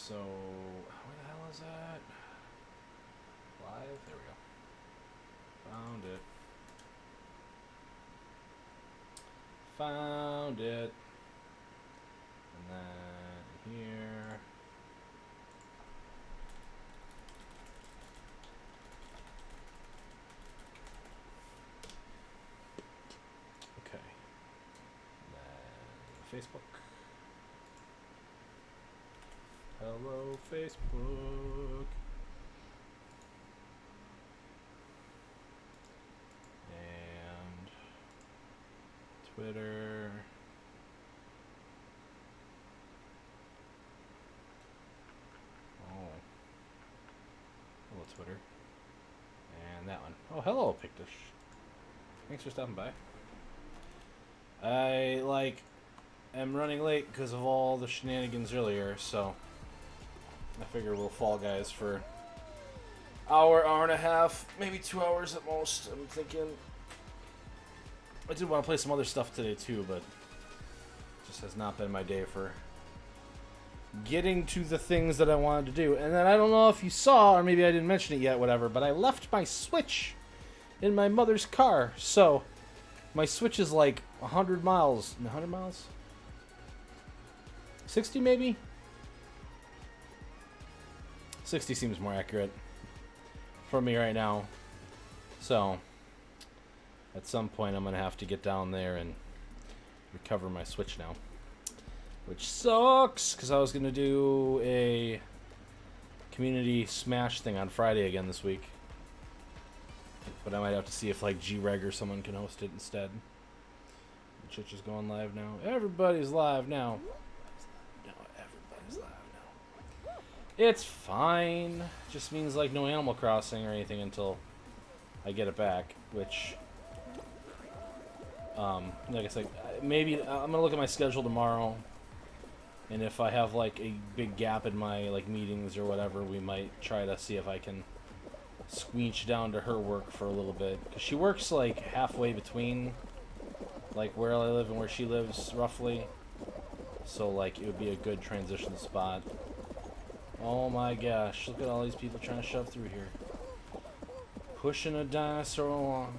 So, where the hell is that? Live? There we go. Found it. Found it. And then here. Okay. And then Facebook. Hello, Facebook. And Twitter. Oh. Hello, Twitter. And that one. Oh, hello, Pictish. Thanks for stopping by. I, am running late because of all the shenanigans earlier, so I figure we'll Fall Guys for hour and a half, maybe 2 hours at most. I'm thinking I did want to play some other stuff today too, but it just has not been my day for getting to the things that I wanted to do. And then I don't know if you saw, or maybe I didn't mention it yet, whatever, but I left my Switch in my mother's car. So my Switch is like 100 miles. 100 miles? 60 maybe? 60 seems more accurate for me right now. So at some point I'm going to have to get down there and recover my Switch now. Which sucks, because I was going to do a community Smash thing on Friday again this week. But I might have to see if G-Reg or someone can host it instead. The Twitch is going live now. Everybody's live now. Everybody's live now. It's fine. Just means no Animal Crossing or anything until I get it back. Which, like I said, maybe I'm gonna look at my schedule tomorrow. And if I have a big gap in my meetings or whatever, we might try to see if I can squeeze down to her work for a little bit. 'Cause she works halfway between where I live and where she lives roughly. So it would be a good transition spot. Oh my gosh, look at all these people trying to shove through here. Pushing a dinosaur along.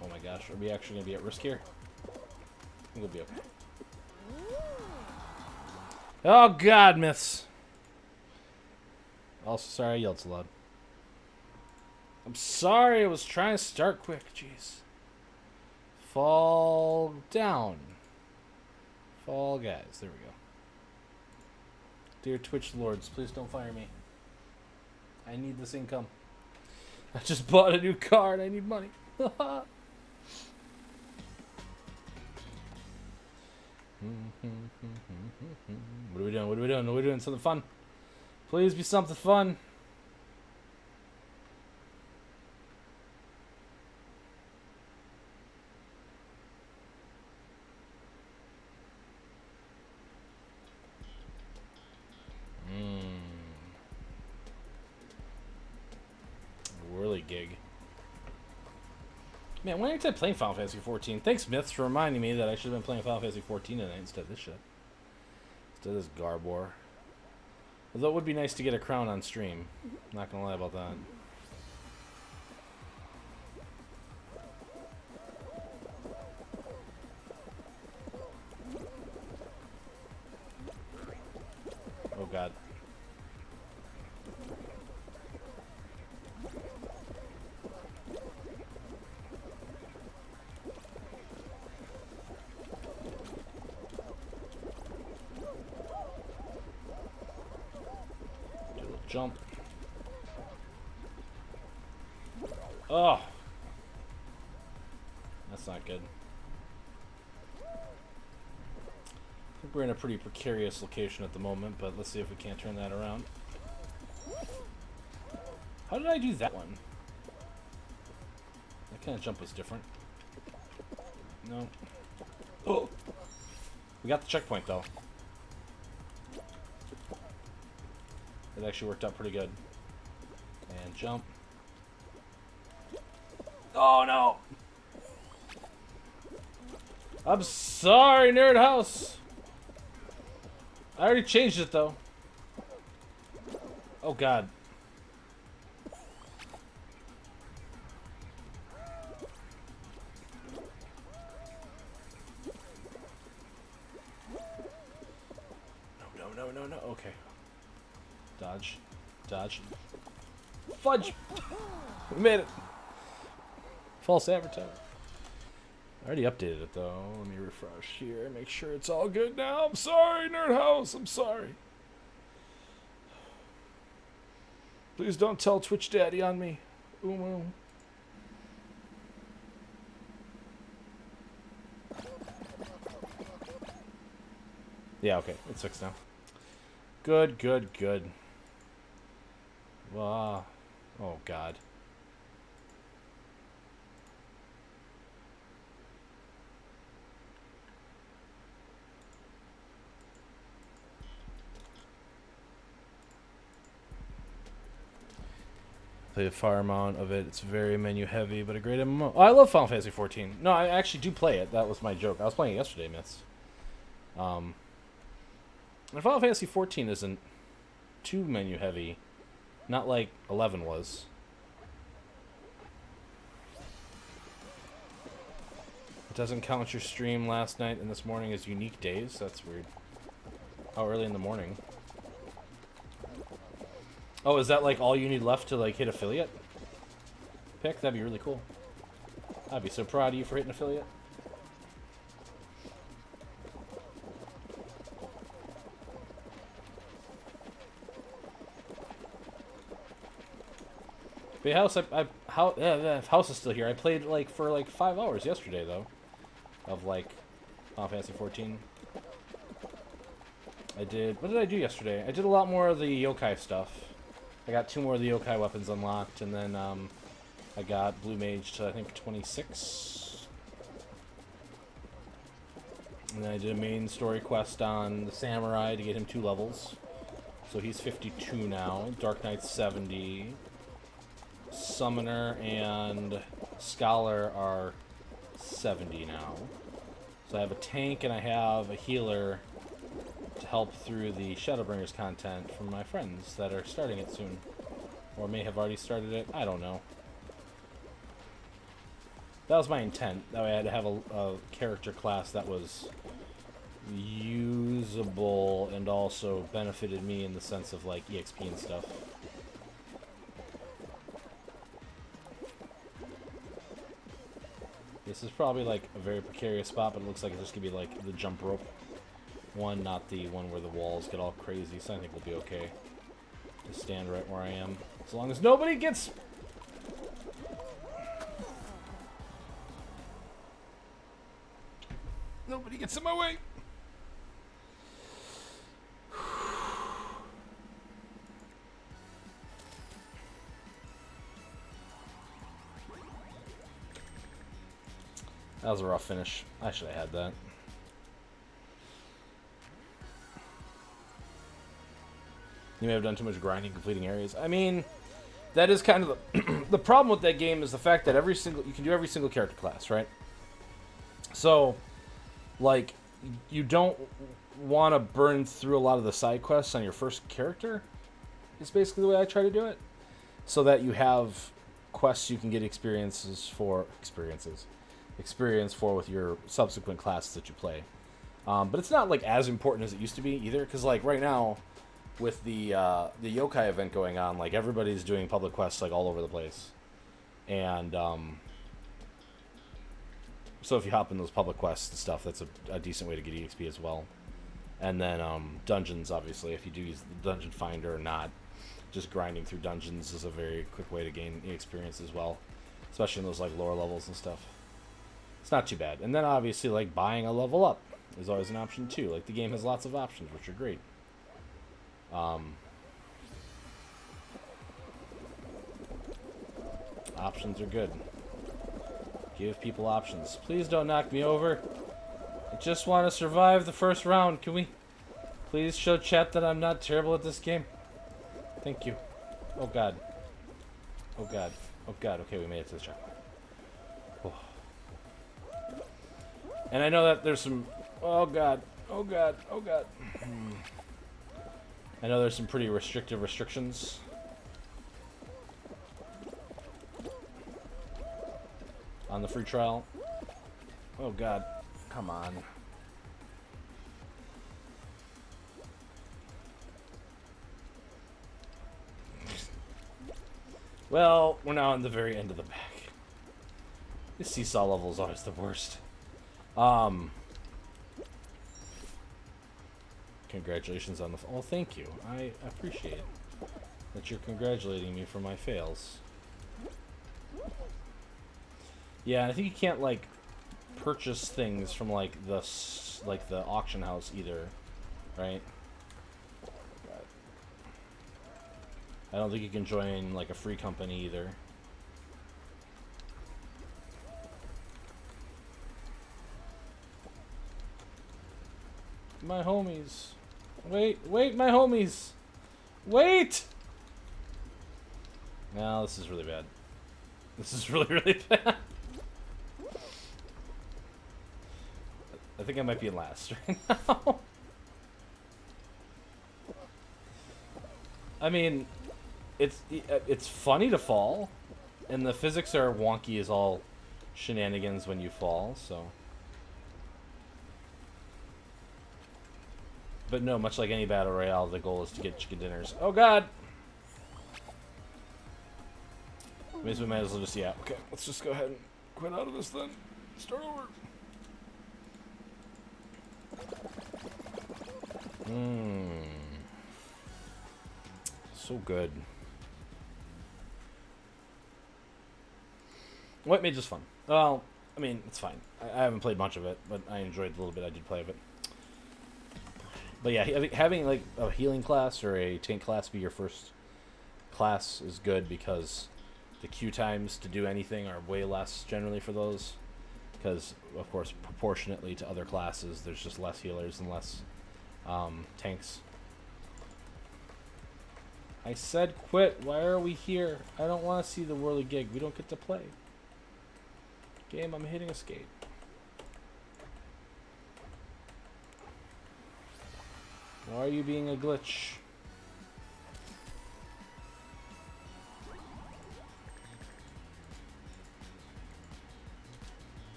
Oh my gosh, are we actually going to be at risk here? I think we'll be okay. Oh god, myths. Also, sorry I yelled so loud. I'm sorry, I was trying to start quick, jeez. Fall down. Fall Guys, there we go. Dear Twitch lords, please don't fire me. I need this income. I just bought a new car and I need money. What are we doing? What are we doing? Are we doing something fun? Please be something fun. Whirly gig. Man, when did I play Final Fantasy 14? Thanks, Myths, for reminding me that I should have been playing Final Fantasy 14 tonight instead of this shit. Instead of this Garbor. Although it would be nice to get a crown on stream. Not gonna lie about that. Oh god. Do a little jump. Oh! That's not good. I think we're in a pretty precarious location at the moment, but let's see if we can't turn that around. How did I do that one? That kind of jump was different. No. Oh! We got the checkpoint, though. It actually worked out pretty good. And jump. Oh no! I'm sorry, Nerd House. I already changed it though. Oh god. No. Okay. Dodge. Dodge. Fudge! We made it. False advertising. I already updated it though. Let me refresh here. Make sure it's all good now. I'm sorry, Nerd House. I'm sorry. Please don't tell Twitch Daddy on me. Yeah, okay. It's fixed now. Good. Oh, God. Play a far amount of it. It's very menu heavy, but a great MMO. Oh, I love Final Fantasy 14. No, I actually do play it. That was my joke. I was playing it yesterday, Myths. And Final Fantasy 14 isn't too menu heavy. Not like 11 was. It doesn't count your stream last night and this morning as unique days. That's weird. How early in the morning? Oh, is that like all you need left to like hit affiliate pick? That'd be really cool. I'd be so proud of you for hitting affiliate. But House, House is still here. I played like for like 5 hours yesterday though, of like Final Fantasy 14. I did. What did I do yesterday? I did a lot more of the yokai stuff. I got 2 more of the yokai weapons unlocked, and then I got Blue Mage to I think 26. And then I did a main story quest on the Samurai to get him 2 levels. So he's 52 now. Dark Knight's 70. Summoner and Scholar are 70 now. So I have a tank and I have a healer to help through the Shadowbringers content from my friends that are starting it soon. Or may have already started it. I don't know. That was my intent. That way I had to have a character class that was usable and also benefited me in the sense of like EXP and stuff. This is probably like a very precarious spot, but it looks like it's just gonna be like the jump rope one, not the one where the walls get all crazy, so I think we'll be okay. Just stand right where I am. As long as nobody gets... Nobody gets in my way! That was a rough finish. I should have had that. You may have done too much grinding, completing areas. I mean, that is kind of the, the problem with that game is the fact that you can do every single character class, right? So, like, you don't want to burn through a lot of the side quests on your first character. Is basically the way I try to do it, so that you have quests you can get experience for with your subsequent classes that you play. But it's not like as important as it used to be either, because like right now, with the yokai event going on, like everybody's doing public quests like all over the place, and so if you hop in those public quests and stuff, that's a decent way to get EXP as well. And then dungeons, obviously, if you do use the dungeon finder or not, just grinding through dungeons is a very quick way to gain experience as well, especially in those like lower levels and stuff. It's not too bad. And then obviously like buying a level up is always an option too. Like the game has lots of options, which are great. Options are good. Give people options. Please don't knock me over. I just want to survive the first round. Can we please show chat that I'm not terrible at this game? Thank you. Oh god. Oh god. Oh god. Okay, we made it to the checkpoint. And I know that there's some... Oh, God. Oh, God. Oh, God. I know there's some pretty restrictive restrictions. On the free trial. Oh, God. Come on. Well, we're now on the very end of the back. This seesaw level is always the worst. Congratulations on the... Oh, thank you. I appreciate that you're congratulating me for my fails. Yeah, I think you can't, like, purchase things from, like, the auction house either, right? I don't think you can join, like, a free company either. My homies. Wait, my homies. Wait! No, this is really bad. This is really, really bad. I think I might be in last right now. I mean, it's funny to fall, and the physics are wonky as all shenanigans when you fall, so... But no, much like any battle royale, the goal is to get chicken dinners. Oh, God! Means we might as well just... Yeah, okay. Let's just go ahead and quit out of this then. Start over. So good. What made this fun? Well, I mean, it's fine. I haven't played much of it, but I enjoyed the little bit I did play of it. But yeah, having like a healing class or a tank class be your first class is good because the queue times to do anything are way less generally for those. Because, of course, proportionately to other classes, there's just less healers and less tanks. I said quit. Why are we here? I don't want to see the whirligig. We don't get to play. Game, I'm hitting escape. Why are you being a glitch?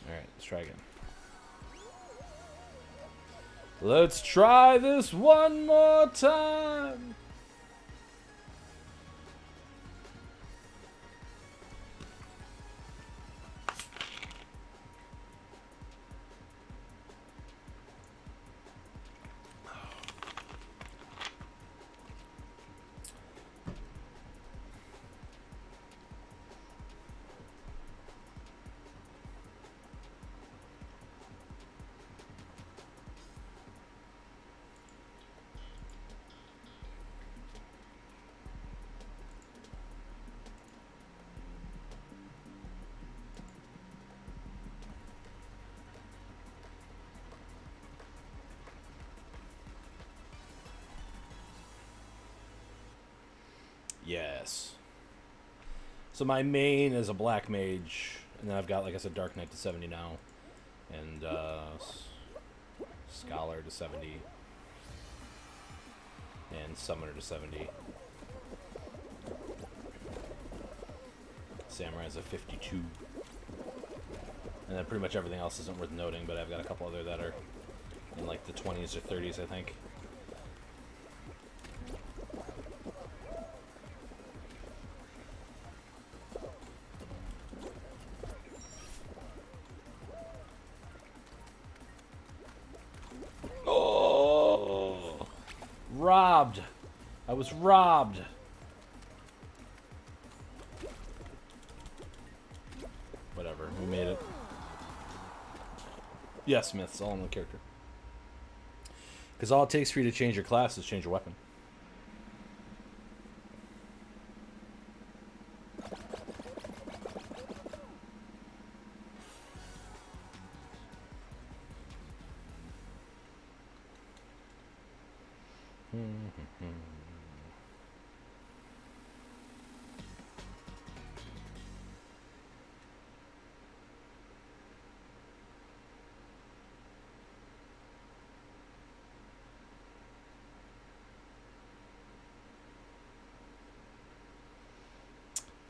Alright, let's try again. Let's try this one more time! Yes. So my main is a black mage, and then I've got, like I said, Dark Knight to 70 now, and Scholar to 70, and Summoner to 70. Samurai's a 52. And then pretty much everything else isn't worth noting, but I've got a couple other that are in like the 20s or 30s, I think. Oh! Robbed! I was robbed! Whatever, we made it. Yes, myths, all in one character. Because all it takes for you to change your class is change your weapon.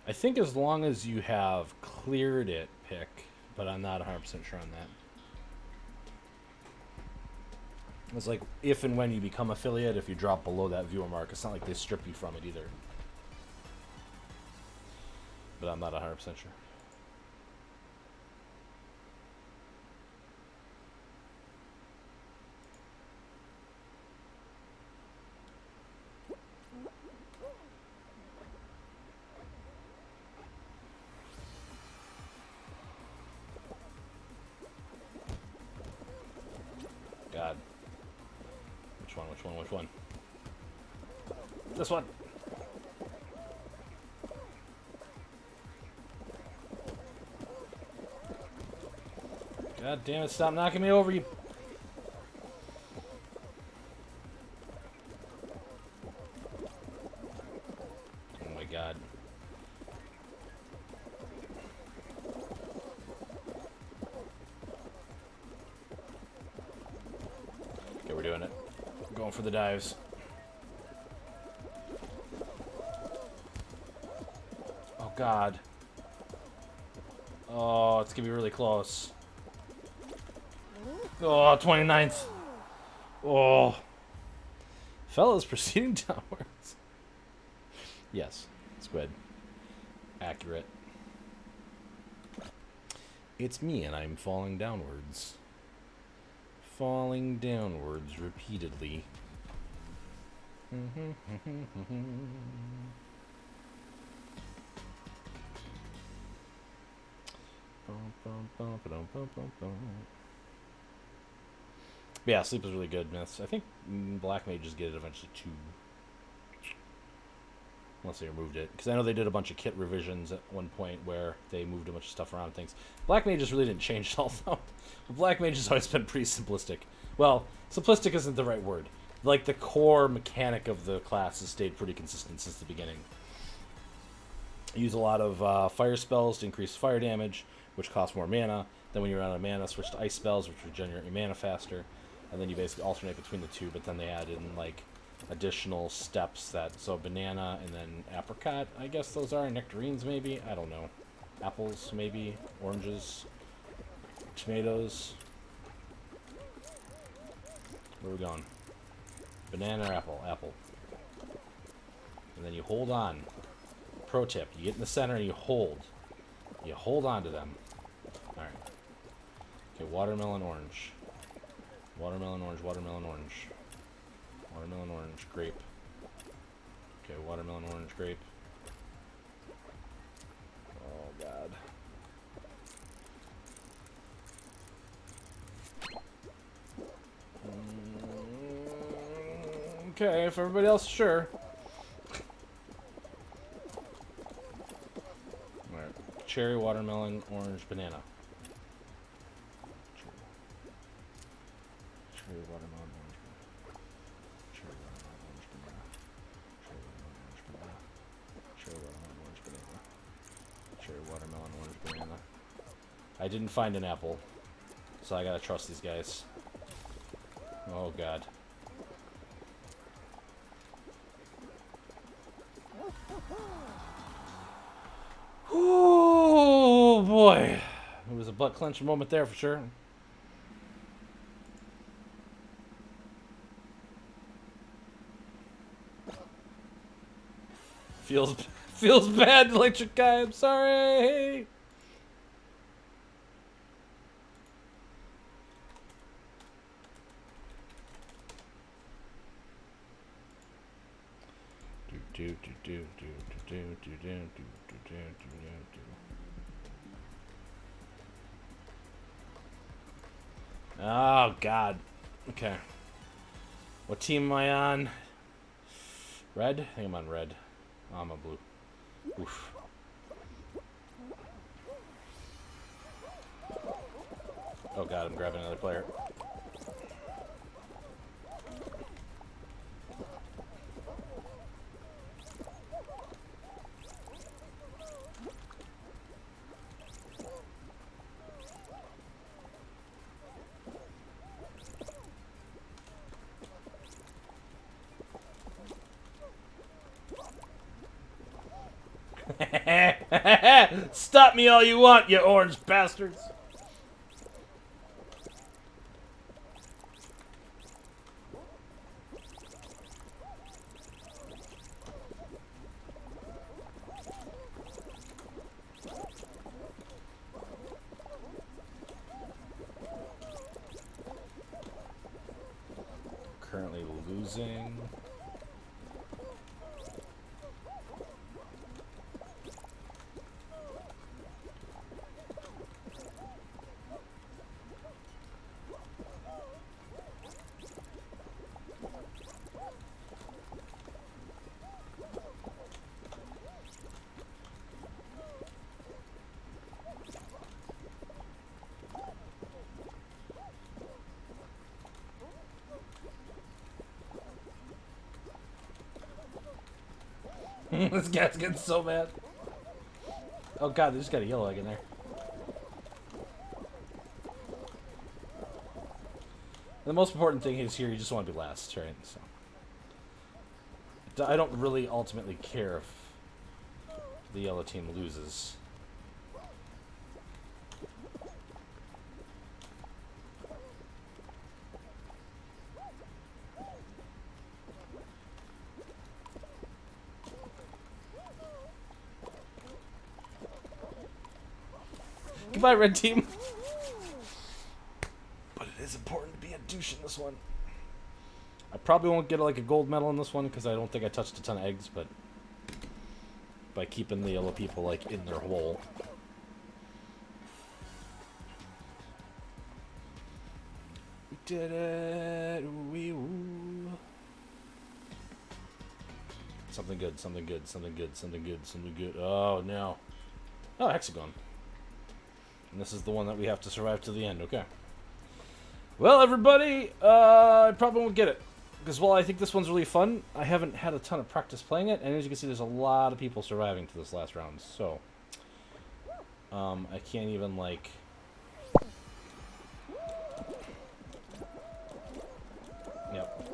I think as long as you have cleared it, pick, but I'm not 100% sure on that. It's like if and when you become affiliate, if you drop below that viewer mark, it's not like they strip you from it either. But I'm not 100% sure. God. Which one, which one, which one? This one! God damn it, stop knocking me over, you... Oh my god. Okay, we're doing it. We're going for the dives. Oh god. Oh, it's gonna be really close. Oh, 29th. Oh. Fellas proceeding downwards. Yes, squid. Accurate. It's me and I'm falling downwards. Falling downwards repeatedly. Yeah, sleep is really good, Myths. I think Black Mages get it eventually too. Unless they removed it. Because I know they did a bunch of kit revisions at one point where they moved a bunch of stuff around and things. Black Mages really didn't change it all, though. Black Mage has always been pretty simplistic. Well, simplistic isn't the right word. Like, the core mechanic of the class has stayed pretty consistent since the beginning. Use a lot of fire spells to increase fire damage, which costs more mana. Then when you're out of mana, switch to ice spells, which regenerate your mana faster. And then you basically alternate between the two, but then they add in, like, additional steps that... So banana and then apricot, I guess those are. Nectarines, maybe? I don't know. Apples, maybe. Oranges. Tomatoes. Where are we going? Banana or apple? Apple. And then you hold on. Pro tip. You get in the center and you hold. You hold on to them. Alright. Okay, watermelon, orange. Watermelon, orange, watermelon, orange. Watermelon, orange, grape. Okay, watermelon, orange, grape. Oh, God. Okay, if everybody else is sure. Alright. Cherry, watermelon, orange, banana. Cherry, watermelon, orange, banana. Cherry, watermelon, orange, banana. Cherry, watermelon, orange, banana. Cherry, watermelon, orange, banana. Cherry, watermelon, orange, banana. I didn't find an apple, so I gotta trust these guys. Oh, God. Oh, boy. It was a butt-clenching moment there for sure. Feels bad, Electric Guy. I'm sorry. Oh, God. Okay. What team am I on? Red? I think I'm on red. Oh, I'm on blue. Oof. Oh, God, I'm grabbing another player. Stop me all you want, you orange bastards. Currently losing. This guy's getting so mad. Oh god, they just got a yellow egg in there. The most important thing is here, you just want to be last, right? So I don't really ultimately care if the yellow team loses. Goodbye, red team. But it is important to be a douche in this one. I probably won't get like a gold medal in this one because I don't think I touched a ton of eggs, but by keeping the yellow people like in their hole. We did it. Wee-woo. Something good, something good, something good, something good, something good. Oh no. Oh, hexagon. And this is the one that we have to survive to the end. Okay. Well, everybody, I probably won't get it. Because while I think this one's really fun, I haven't had a ton of practice playing it. And as you can see, there's a lot of people surviving to this last round. So, I can't even, like... Yep.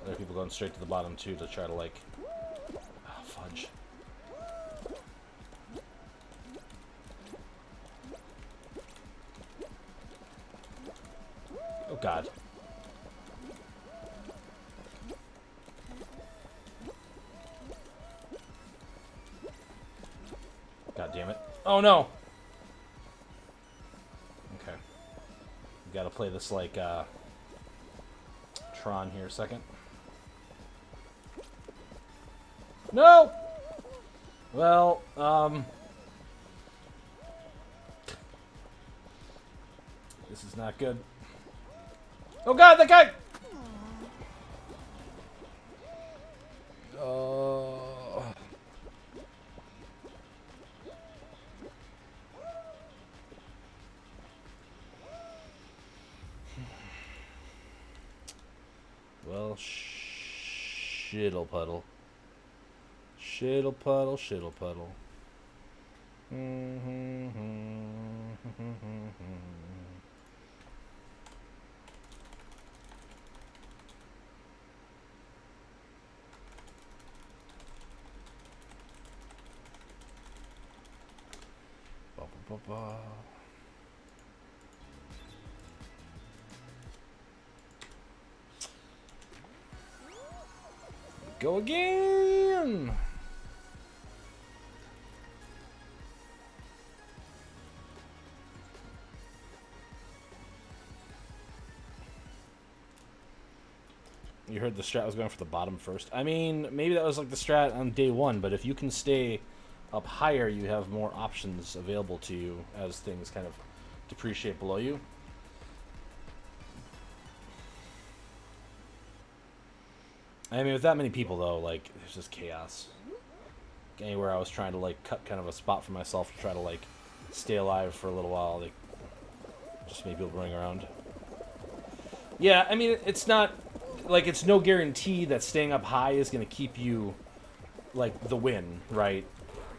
There are people going straight to the bottom, too, to try to, like... Oh, fudge. Oh, God. God damn it. Oh, no! Okay. We gotta play this like, Tron here a second. No! Well, this is not good. Oh god, that guy! Well, shittle puddle. Shittle puddle, shittle puddle. Go again! You heard the strat was going for the bottom first. I mean, maybe that was like the strat on day one, but if you can stay up higher, you have more options available to you as things kind of depreciate below you. I mean, with that many people, though, like, there's just chaos. Anywhere I was trying to, like, cut kind of a spot for myself to try to, like, stay alive for a little while, like, just made people running around. Yeah, I mean, it's not, like, it's no guarantee that staying up high is going to keep you, like, the win, right?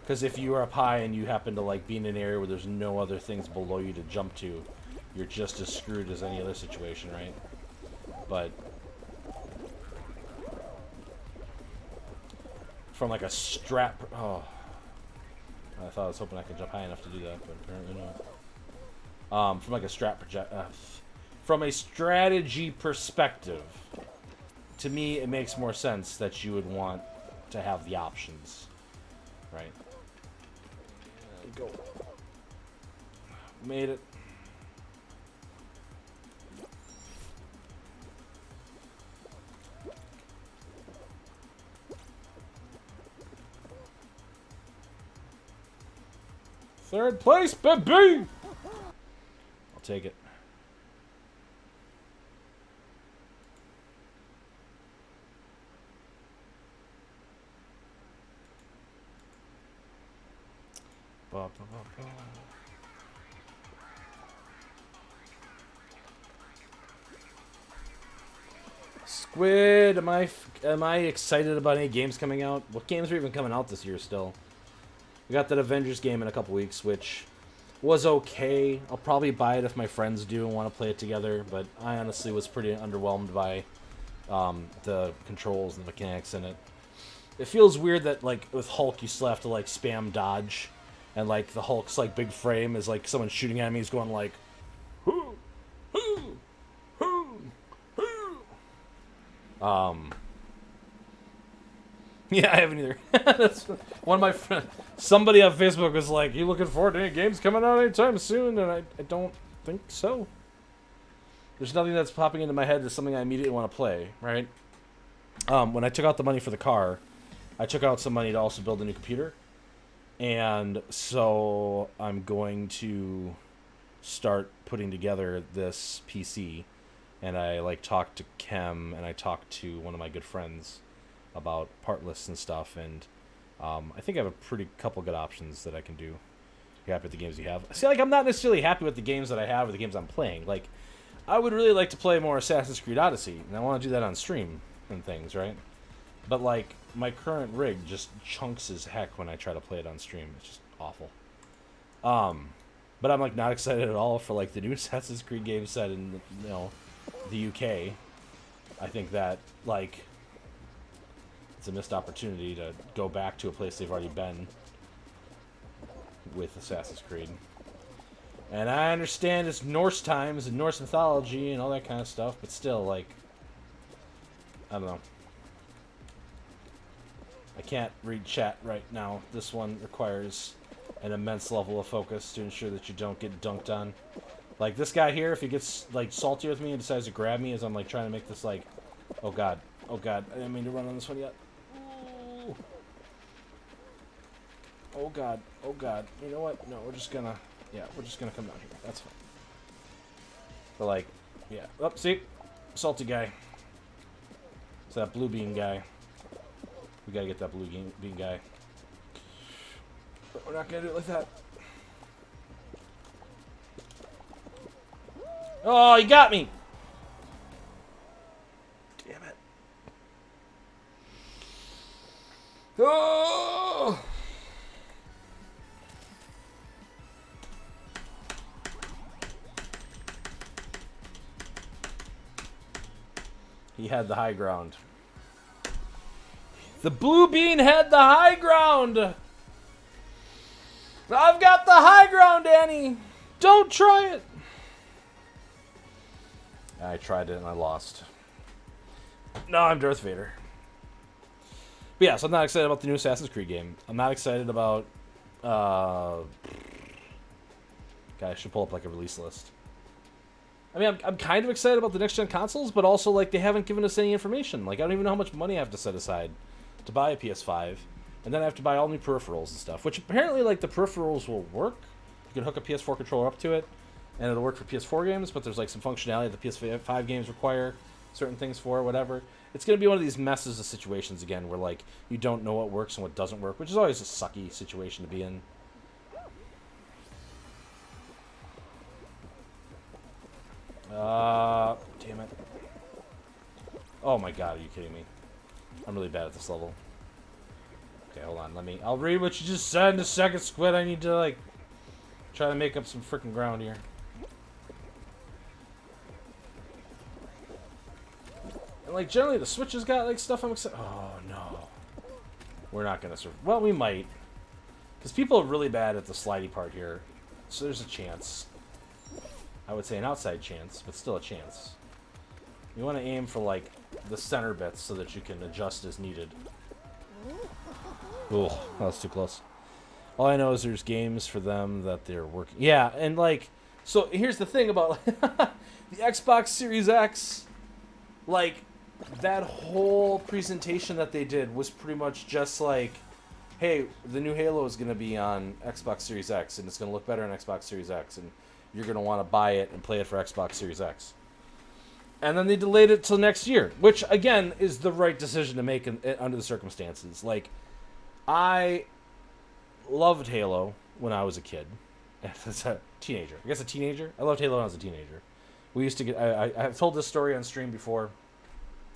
Because if you are up high and you happen to, like, be in an area where there's no other things below you to jump to, you're just as screwed as any other situation, right? But... from like a strap. Oh. I thought I was hoping I could jump high enough to do that, but apparently no. From like a from a strategy perspective, to me it makes more sense that you would want to have the options, right? Go. Made it. Third place, baby! I'll take it. Ba, ba, ba, ba. Squid, am I excited about any games coming out? What games are even coming out this year still? We got that Avengers game in a couple weeks, which was okay. I'll probably buy it if my friends do and want to play it together, but I honestly was pretty underwhelmed by the controls and the mechanics in it. It feels weird that, like, with Hulk, you still have to, like, spam dodge, and, like, the Hulk's, like, big frame is, like, someone shooting at me, he's going, like, hoo, hoo, hoo, hoo. Yeah, I haven't either. That's one of my friends. Somebody on Facebook was like, "You looking forward to any games coming out anytime soon?" And I don't think so. There's nothing that's popping into my head that's something I immediately want to play, right? When I took out the money for the car, I took out some money to also build a new computer. And so I'm going to start putting together this PC. And I, like, talked to Kem, and I talked to one of my good friends about part lists and stuff, and I think I have a pretty couple good options that I can do. You happy with the games you have? See, like, I'm not necessarily happy with the games that I have or the games I'm playing. Like, I would really like to play more Assassin's Creed Odyssey, and I want to do that on stream and things, right? But, like, my current rig just chunks as heck when I try to play it on stream. It's just awful. But I'm, like, not excited at all for, like, the new Assassin's Creed game set in, you know, the UK. I think that, like, it's a missed opportunity to go back to a place they've already been with Assassin's Creed. And I understand it's Norse times and Norse mythology and all that kind of stuff, but still, like, I don't know. I can't read chat right now. This one requires an immense level of focus to ensure that you don't get dunked on. Like, this guy here, if he gets, like, salty with me and decides to grab me as I'm, like, trying to make this, like, oh god, I didn't mean to run on this one yet. Oh god, oh god. You know what? No, we're just gonna come down here. That's fine. But, like, yeah. Oh, see? Salty guy. It's that blue bean guy. We gotta get that blue bean guy. But we're not gonna do it like that. Oh, he got me! Damn it. Oh! He had the high ground. The blue bean had the high ground! I've got the high ground, Danny! Don't try it! I tried it and I lost. No, I'm Darth Vader. But yeah, so I'm not excited about the new Assassin's Creed game. I'm not excited about... God, I should pull up, like, a release list. I mean, I'm kind of excited about the next-gen consoles, but also, like, they haven't given us any information. Like, I don't even know how much money I have to set aside to buy a PS5. And then I have to buy all new peripherals and stuff, which apparently, like, the peripherals will work. You can hook a PS4 controller up to it, and it'll work for PS4 games, but there's, like, some functionality that the PS5 games require certain things for, whatever. It's going to be one of these messes of situations again where, like, you don't know what works and what doesn't work, which is always a sucky situation to be in. Damn it. Oh my god, are you kidding me? I'm really bad at this level. Okay, hold on, I'll read what you just said in a second, Squid. I need to, like, try to make up some freaking ground here. And, like, generally the Switch has got, like, stuff I'm excited. Oh, no. We're not gonna survive. Well, we might. Because people are really bad at the slidey part here. So there's a chance. I would say an outside chance, but still a chance. You want to aim for, like, the center bits so that you can adjust as needed. Ooh, that was too close. All I know is there's games for them that they're working... Yeah, and, like... So, here's the thing about... the Xbox Series X... Like, that whole presentation that they did was pretty much just like... Hey, the new Halo is going to be on Xbox Series X, and it's going to look better on Xbox Series X, and you're going to want to buy it and play it for Xbox Series X. And then they delayed it till next year, which, again, is the right decision to make under the circumstances. Like, I loved Halo when I was a kid. As a teenager. I guess a teenager? I loved Halo when I was a teenager. We used to get... I've told this story on stream before,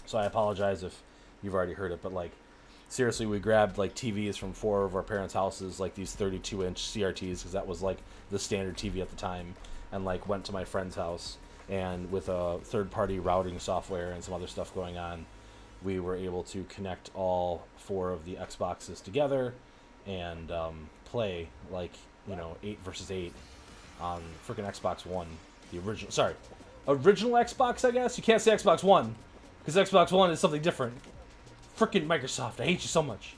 so I apologize if you've already heard it, but, like, seriously, we grabbed, like, TVs from 4 of our parents' houses, like these 32-inch CRTs, because that was, like, the standard TV at the time, and, like, went to my friend's house, and with a third-party routing software and some other stuff going on, we were able to connect all 4 of the Xboxes together and play, like, you know, 8 versus 8 on freaking Xbox One. The original... Sorry. Original Xbox, I guess? You can't say Xbox One, because Xbox One is something different. Freaking Microsoft, I hate you so much.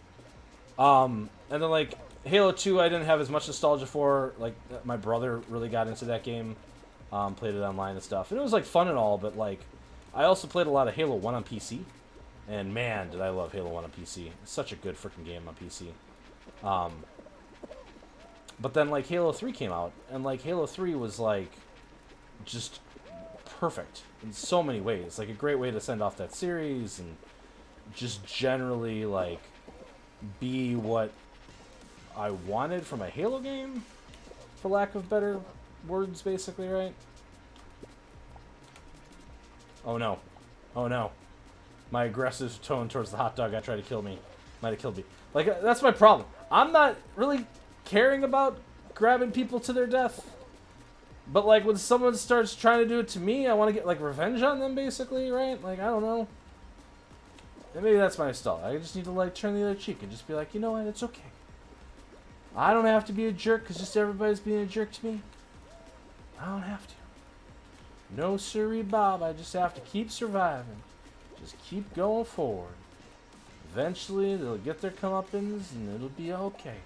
And then, like, Halo 2, I didn't have as much nostalgia for. Like, my brother really got into that game. Played it online and stuff. And it was, like, fun and all, but, like, I also played a lot of Halo 1 on PC. And, man, did I love Halo 1 on PC. It's such a good freaking game on PC. But then, like, Halo 3 came out. And, like, Halo 3 was, like, just perfect in so many ways. Like, a great way to send off that series and just generally, like, be what I wanted from a Halo game, for lack of better words, basically, right? Oh no. Oh no. My aggressive tone towards the hot dog that tried to kill me might have killed me. Like, that's my problem. I'm not really caring about grabbing people to their death. But, like, when someone starts trying to do it to me, I want to get, like, revenge on them, basically, right? Like, I don't know. And maybe that's my style. I just need to, like, turn the other cheek and just be like, you know what, it's okay. I don't have to be a jerk because just everybody's being a jerk to me. I don't have to. No siree, Bob. I just have to keep surviving. Just keep going forward. Eventually, they'll get their comeuppance and it'll be okay.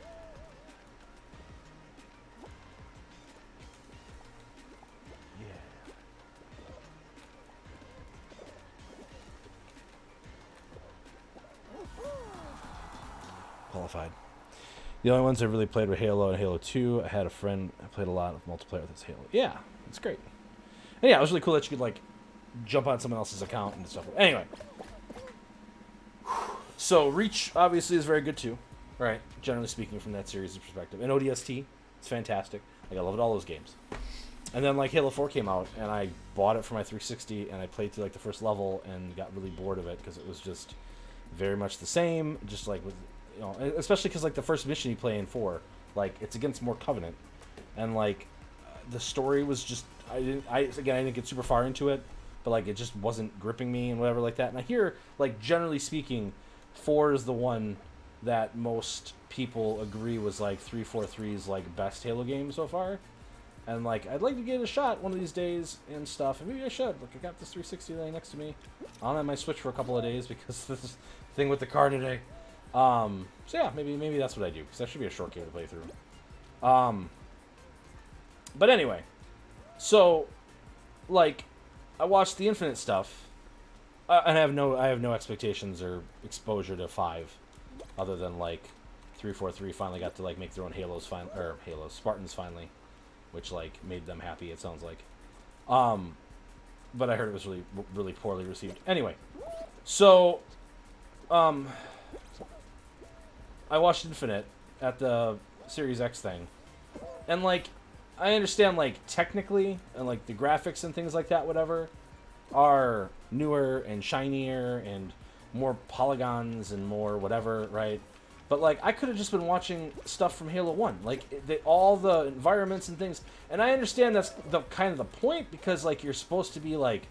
Qualified. The only ones I really played were Halo and Halo 2. I had a friend I played a lot of multiplayer with his Halo. Yeah, it's great. And yeah, it was really cool that you could, like, jump on someone else's account and stuff. Anyway. So, Reach, obviously, is very good, too. Right? Generally speaking, from that series' perspective. And ODST, it's fantastic. Like, I loved all those games. And then, like, Halo 4 came out, and I bought it for my 360, and I played through, like, the first level and got really bored of it because it was just very much the same. Just, like, with... You know, especially because, like, the first mission you play in 4, like, it's against More Covenant, and, like, the story was just, I didn't get super far into it, but, like, it just wasn't gripping me and whatever like that. And I hear, like, generally speaking, 4 is the one that most people agree was, like, 343's, like, best Halo game so far, and, like, I'd like to give it a shot one of these days and stuff, and maybe I should. Like, I got this 360 laying next to me. I don't have my Switch for a couple of days because this is the thing with the car today. So yeah, maybe that's what I do, because that should be a short game to play through. But anyway, so, like, I watched the Infinite stuff, and I have no expectations or exposure to 5, other than, like, 343 finally got to, like, make their own Spartans finally, which, like, made them happy, it sounds like. But I heard it was really, really poorly received. Anyway, so, I watched Infinite at the Series X thing, and, like, I understand, like, technically, and, like, the graphics and things like that, whatever, are newer and shinier and more polygons and more whatever, right? But, like, I could have just been watching stuff from Halo 1, like, all the environments and things, and I understand that's the kind of the point, because, like, you're supposed to be, like,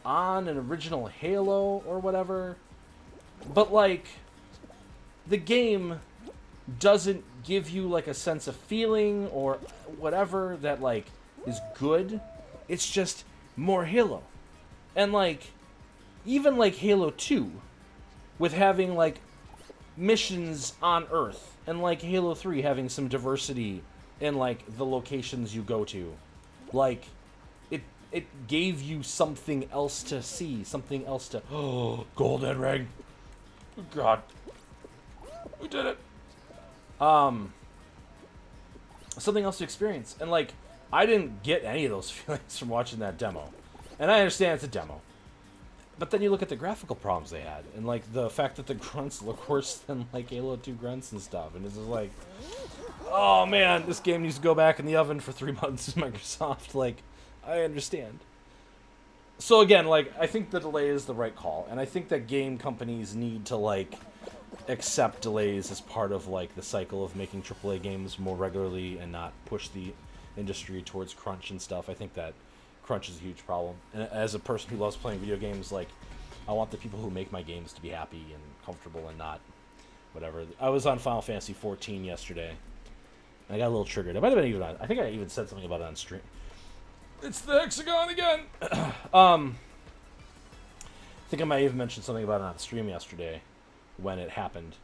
on an original Halo or whatever, but, like, the game doesn't give you like a sense of feeling or whatever that like is good. It's just more Halo. And like even like Halo 2 with having like missions on Earth, and like Halo 3 having some diversity in like the locations you go to. Like it gave you something else to see, something else to golden ring. Oh, God. We did it. Something else to experience. And like I didn't get any of those feelings from watching that demo. And I understand it's a demo. But then you look at the graphical problems they had, and like the fact that the grunts look worse than like Halo 2 grunts and stuff, and it's just like, oh man, this game needs to go back in the oven for 3 months. Microsoft, like, I understand. So again, like, I think the delay is the right call, and I think that game companies need to like accept delays as part of like the cycle of making AAA games more regularly and not push the industry towards crunch and stuff. I think that crunch is a huge problem, and as a person who loves playing video games, like I want the people who make my games to be happy and comfortable and not whatever. I was on Final Fantasy 14 yesterday, and I got a little triggered. I might have been even on, I think I even said something about it on stream. It's the hexagon again. I think I might even mention something about it on stream yesterday when it happened.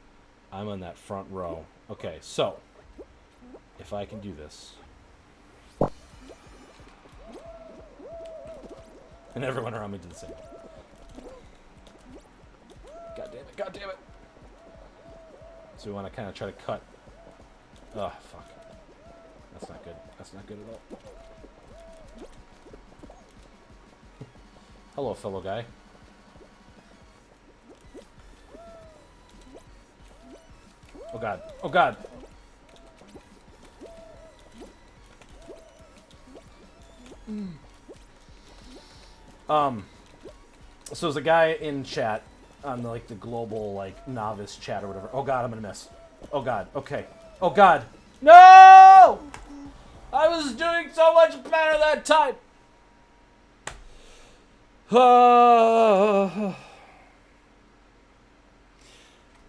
I'm on that front row. Okay, so if I can do this. And everyone around me did the same. God damn it, god damn it. So we want to kind of try to cut. Oh, fuck. That's not good. That's not good at all. Hello, fellow guy. Oh god. Oh god. So there's a guy in chat on the, like the global like novice chat or whatever. Oh god, I'm gonna miss. Oh god. Okay. Oh god. No! I was doing so much better that time.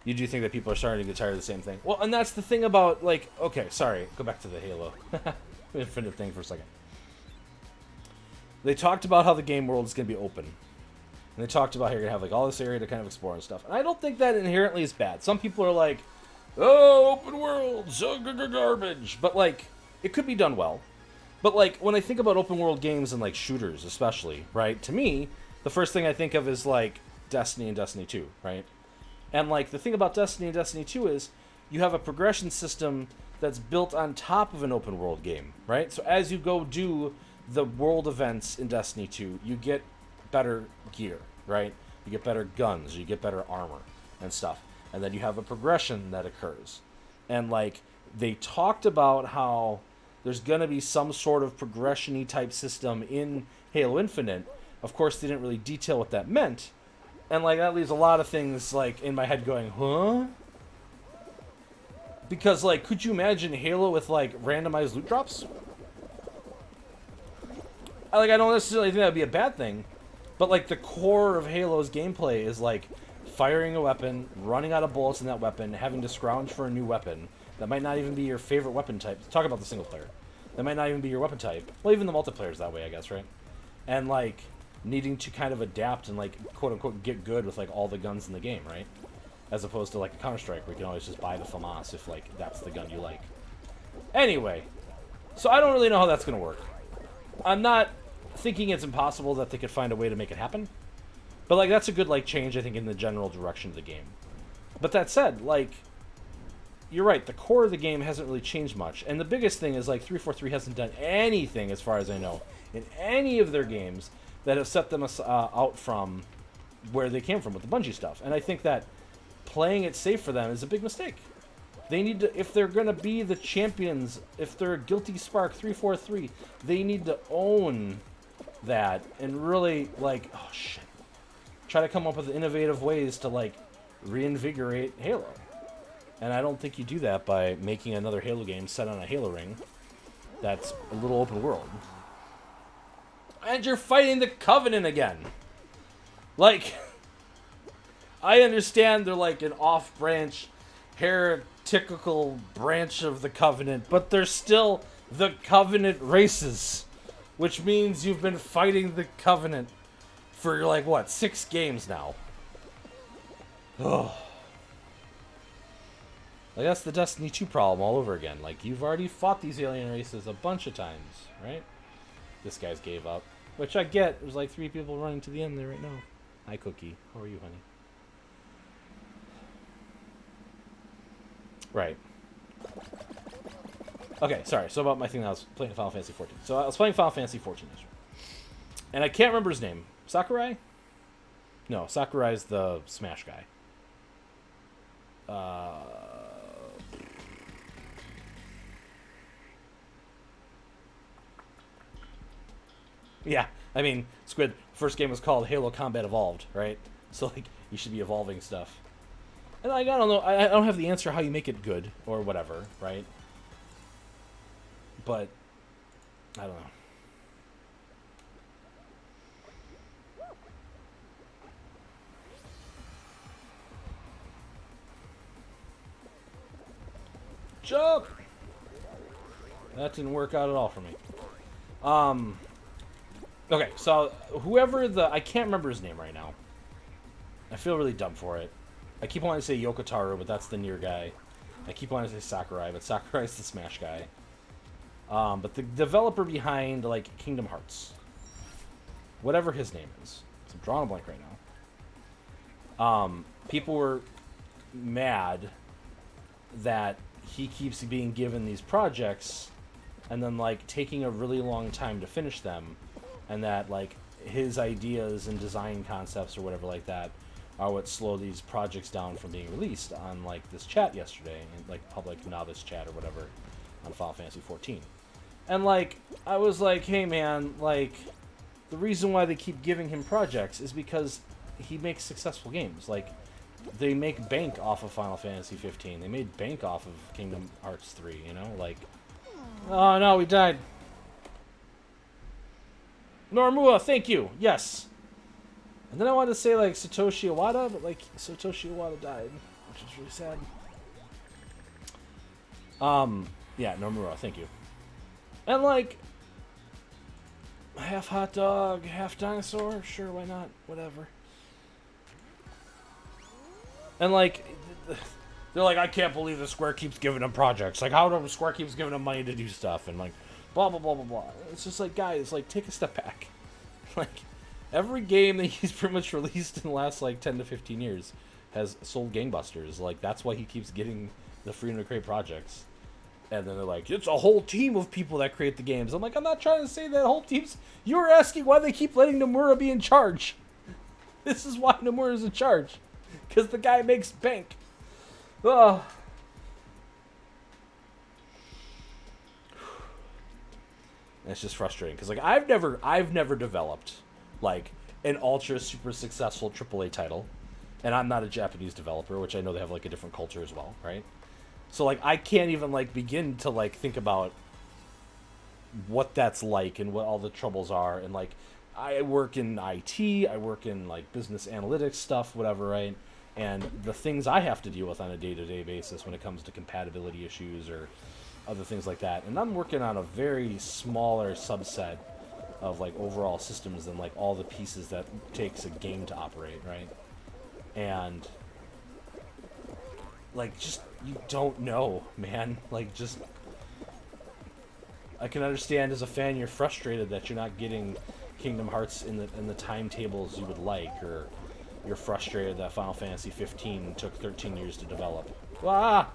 You do think that people are starting to get tired of the same thing? Well, and that's the thing about like. Okay, sorry. Go back to the Halo Infinite thing for a second. They talked about how the game world is going to be open. And they talked about how you're going to have like all this area to kind of explore and stuff. And I don't think that inherently is bad. Some people are like, oh, open world, so garbage. But like, it could be done well. But like, when I think about open world games and like shooters especially, right? To me, the first thing I think of is like Destiny and Destiny 2, right? And like, the thing about Destiny and Destiny 2 is you have a progression system that's built on top of an open world game, right? So as you go do the world events in Destiny 2, you get better gear, right? You get better guns, you get better armor and stuff. And then you have a progression that occurs. And like, they talked about how there's going to be some sort of progression-y type system in Halo Infinite. Of course, they didn't really detail what that meant. And like, that leaves a lot of things like in my head going, huh? Because like, could you imagine Halo with like randomized loot drops? I don't necessarily think that would be a bad thing, but like the core of Halo's gameplay is like firing a weapon, running out of bullets in that weapon, having to scrounge for a new weapon that might not even be your favorite weapon type. Talk about the single player. That might not even be your weapon type. Well, even the multiplayer is that way, I guess, right? And like needing to kind of adapt and like quote unquote get good with like all the guns in the game, right? As opposed to like a Counter-Strike where you can always just buy the FAMAS if like that's the gun you like. Anyway, so I don't really know how that's gonna work. I'm not thinking it's impossible that they could find a way to make it happen. But, like, that's a good, like, change, I think, in the general direction of the game. But that said, like, you're right, the core of the game hasn't really changed much. And the biggest thing is, like, 343 hasn't done anything, as far as I know, in any of their games that have set them out from where they came from with the Bungie stuff. And I think that playing it safe for them is a big mistake. They need to, if they're going to be the champions, if they're Guilty Spark 343, they need to own that and really, like, oh shit, try to come up with innovative ways to, like, reinvigorate Halo. And I don't think you do that by making another Halo game set on a Halo ring that's a little open world. And you're fighting the Covenant again. Like, I understand they're like an off-branch, typical branch of the Covenant, but they're still the Covenant races, which means you've been fighting the Covenant for like what, 6 games now. Oh. Like, that's the Destiny 2 problem all over again. Like, you've already fought these alien races a bunch of times, right? This guy's gave up. Which I get. There's like 3 people running to the end there right now. Hi, Cookie. How are you, honey? Right. Okay, sorry. So about my thing that I was playing Final Fantasy 14. So I was playing Final Fantasy 14 yesterday. And I can't remember his name. Sakurai? No, Sakurai's the Smash guy. Yeah, I mean, Squid, first game was called Halo Combat Evolved, right? So, like, you should be evolving stuff. And, like, I don't know, I don't have the answer how you make it good, or whatever, right? But, I don't know. Joke! That didn't work out at all for me. Okay, so whoever I can't remember his name right now. I feel really dumb for it. I keep wanting to say Yokotaro, but that's the Nier guy. I keep wanting to say Sakurai, but Sakurai's the Smash guy. But the developer behind, like, Kingdom Hearts. Whatever his name is. So I'm drawing a blank right now. People were mad that he keeps being given these projects and then, like, taking a really long time to finish them. And that, like, his ideas and design concepts or whatever like that are what slow these projects down from being released on, like, this chat yesterday, and, like, public novice chat or whatever on Final Fantasy 14. And, like, I was like, hey, man, like, the reason why they keep giving him projects is because he makes successful games. Like, they make bank off of Final Fantasy 15. They made bank off of Kingdom Hearts 3, you know? Like, oh, no, we died. Normua, thank you. Yes. And then I wanted to say, like, Satoshi Iwata, but, like, Satoshi Iwata died, which is really sad. Yeah, Nomura, thank you. And, like, half hot dog, half dinosaur? Sure, why not? Whatever. And, like, they're like, I can't believe the Square keeps giving them projects. Like, how do Square keeps giving them money to do stuff? And, like, blah, blah, blah, blah, blah. It's just like, guys, like, take a step back. Like, every game that he's pretty much released in the last, like, 10 to 15 years has sold gangbusters. Like, that's why he keeps getting the freedom to create projects. And then they're like, it's a whole team of people that create the games. I'm like, I'm not trying to say that whole teams. You were asking why they keep letting Nomura be in charge. This is why Nomura's in charge. Because the guy makes bank. Ugh. It's just frustrating because, like, I've never developed, like, an ultra super successful AAA title, and I'm not a Japanese developer, which I know they have, like, a different culture as well, right? So, like, I can't even, like, begin to, like, think about what that's like and what all the troubles are. And, like, I work in IT, I work in, like, business analytics stuff, whatever, right? And the things I have to deal with on a day-to-day basis when it comes to compatibility issues or other things like that. And I'm working on a very smaller subset of, like, overall systems than, like, all the pieces that takes a game to operate, right? And, like, just, you don't know, man. Like, just, I can understand as a fan you're frustrated that you're not getting Kingdom Hearts in the timetables you would like, or you're frustrated that Final Fantasy 15 took 13 years to develop. Ah!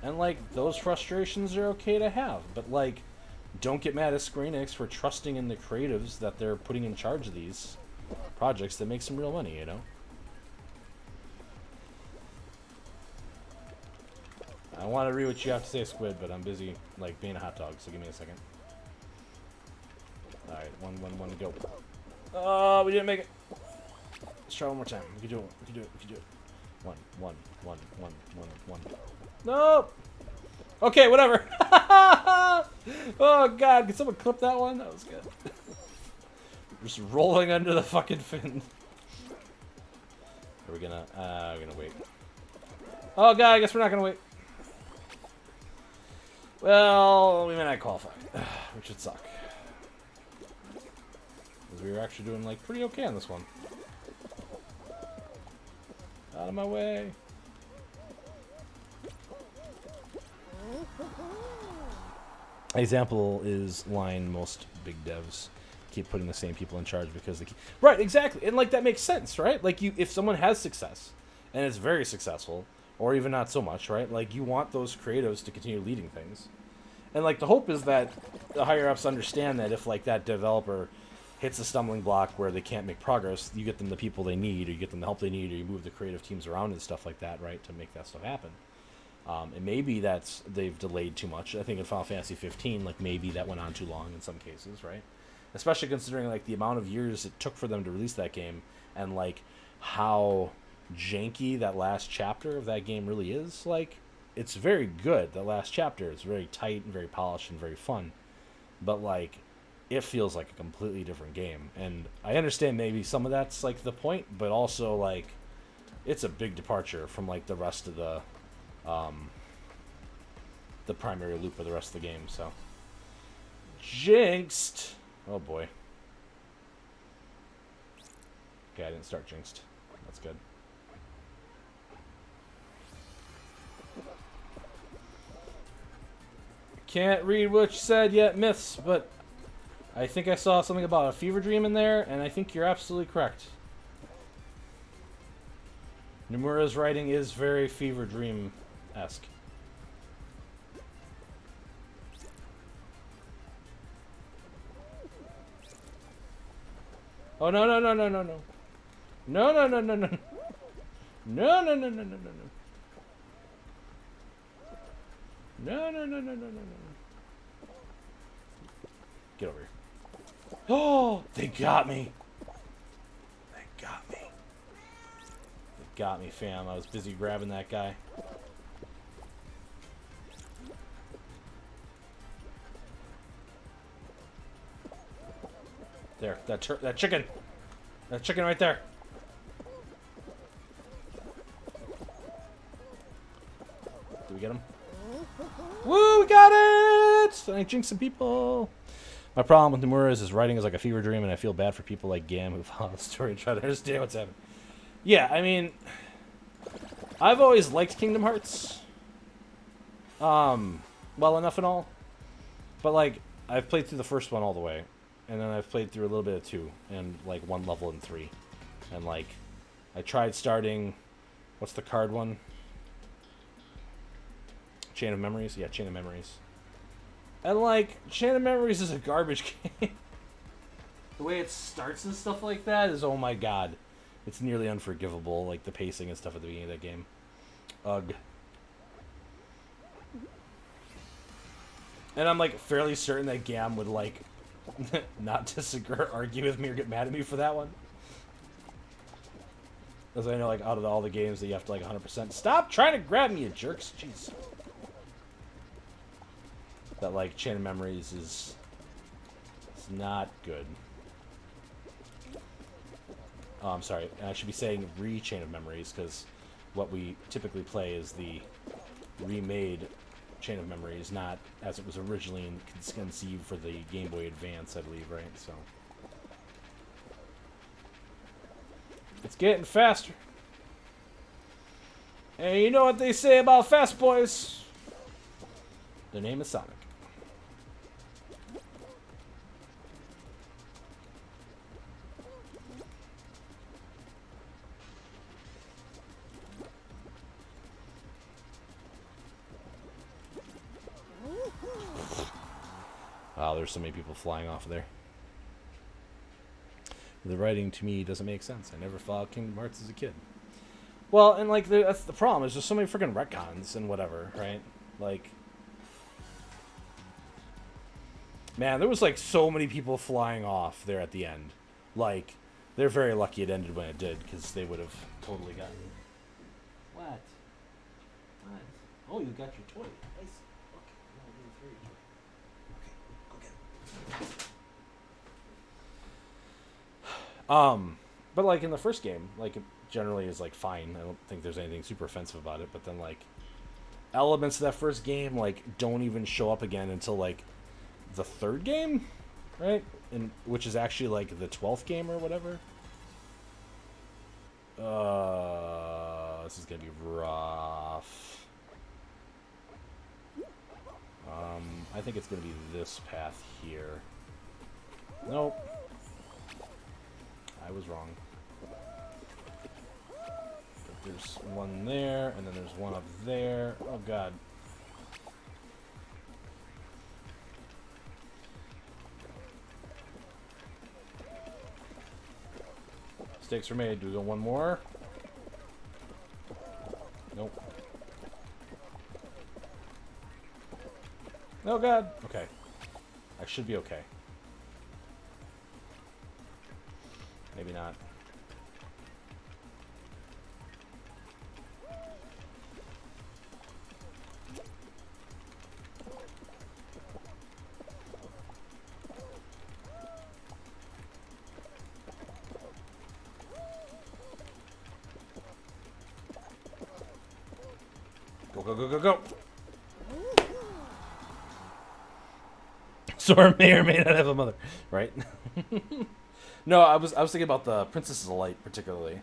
And, like, those frustrations are okay to have, but, like, don't get mad at Square Enix for trusting in the creatives that they're putting in charge of these projects that make some real money, you know? I want to read what you have to say, Squid, but I'm busy, like, being a hot dog, so give me a second. Alright, one, go. Oh, we didn't make it. Let's try one more time. We can do it. We can do it. We can do it. One. No! Okay, whatever. Oh, God. Can someone clip that one? That was good. Just rolling under the fucking fin. Are we gonna... we're gonna wait. Oh, God. I guess we're not gonna wait. Well, we may not qualify, which would suck. Because we were actually doing, like, pretty okay on this one. Out of my way. Example is line most big devs keep putting the same people in charge because they keep... Right, exactly. And, like, that makes sense, right? Like, if someone has success, and it's very successful, or even not so much, right? Like, you want those creatives to continue leading things. And, like, the hope is that the higher-ups understand that if, like, that developer hits a stumbling block where they can't make progress, you get them the people they need, or you get them the help they need, or you move the creative teams around and stuff like that, right, to make that stuff happen. And maybe they've delayed too much. I think in Final Fantasy 15, like, maybe that went on too long in some cases, right? Especially considering, like, the amount of years it took for them to release that game, and, like, how janky that last chapter of that game really is. Like, it's very good. The last chapter is very tight and very polished and very fun, but, like, it feels like a completely different game. And I understand maybe some of that's, like, the point, but also, like, it's a big departure from, like, the rest of the primary loop of the rest of the game. So jinxed. Oh boy. Okay, I didn't start jinxed. That's good. Can't read what you said yet, Myths, but I think I saw something about a fever dream in there, and I think you're absolutely correct. Nomura's writing is very fever dream-esque. Oh, no, no, no, no, no, no. No, no, no, no, no. No, no, no, no, no, no, no. No, no, no, no, no, no, no. Get over here. Oh, they got me. They got me. They got me, fam. I was busy grabbing that guy. There, that chicken. That chicken right there. Did we get him? Woo, we got it! I jinxed some people. My problem with Nomura is his writing is like a fever dream, and I feel bad for people like Gam who follow the story and try to understand what's happening. Yeah, I mean, I've always liked Kingdom Hearts. Well enough and all. But, like, I've played through the first one all the way. And then I've played through a little bit of 2. And, like, 1 level in 3. And, like, I tried starting... What's the card one? Chain of Memories? Yeah, Chain of Memories. And, like, Chain of Memories is a garbage game. The way it starts and stuff like that is, oh my god. It's nearly unforgivable, like, the pacing and stuff at the beginning of that game. Ugh. And I'm, like, fairly certain that Gam would, like, not disagree or argue with me or get mad at me for that one. Because I know, like, out of all the games that you have to, like, 100%... Stop trying to grab me, you jerks! Jeez. That, like, Chain of Memories is not good. Oh, I'm sorry. I should be saying re-Chain of Memories, because what we typically play is the remade Chain of Memories, not as it was originally conceived for the Game Boy Advance, I believe, right? So it's getting faster. And you know what they say about fast boys? Their name is Sonic. Wow, there's so many people flying off there. The writing to me doesn't make sense. I never followed Kingdom Hearts as a kid. Well, and like that's the problem. There's just so many freaking retcons and whatever, right? Like, man, there was like so many people flying off there at the end. Like, they're very lucky it ended when it did, because they would have totally gotten. What? What? Oh, you got your toy. Nice. But like in the first game, like it generally is like fine. I don't think there's anything super offensive about it. But then like elements of that first game like don't even show up again until like the third game, right? And which is actually like the 12th game or whatever. This is gonna be rough. I think it's gonna be this path here. Nope. I was wrong. But there's one there, and then there's one up there. Oh god. Mistakes were made. Do we go one more? Nope. Oh god. Okay. I should be okay. Maybe not. Go, go, go, go, go! Sora may or may not have a mother, right? No, I was thinking about the Princesses of Light particularly,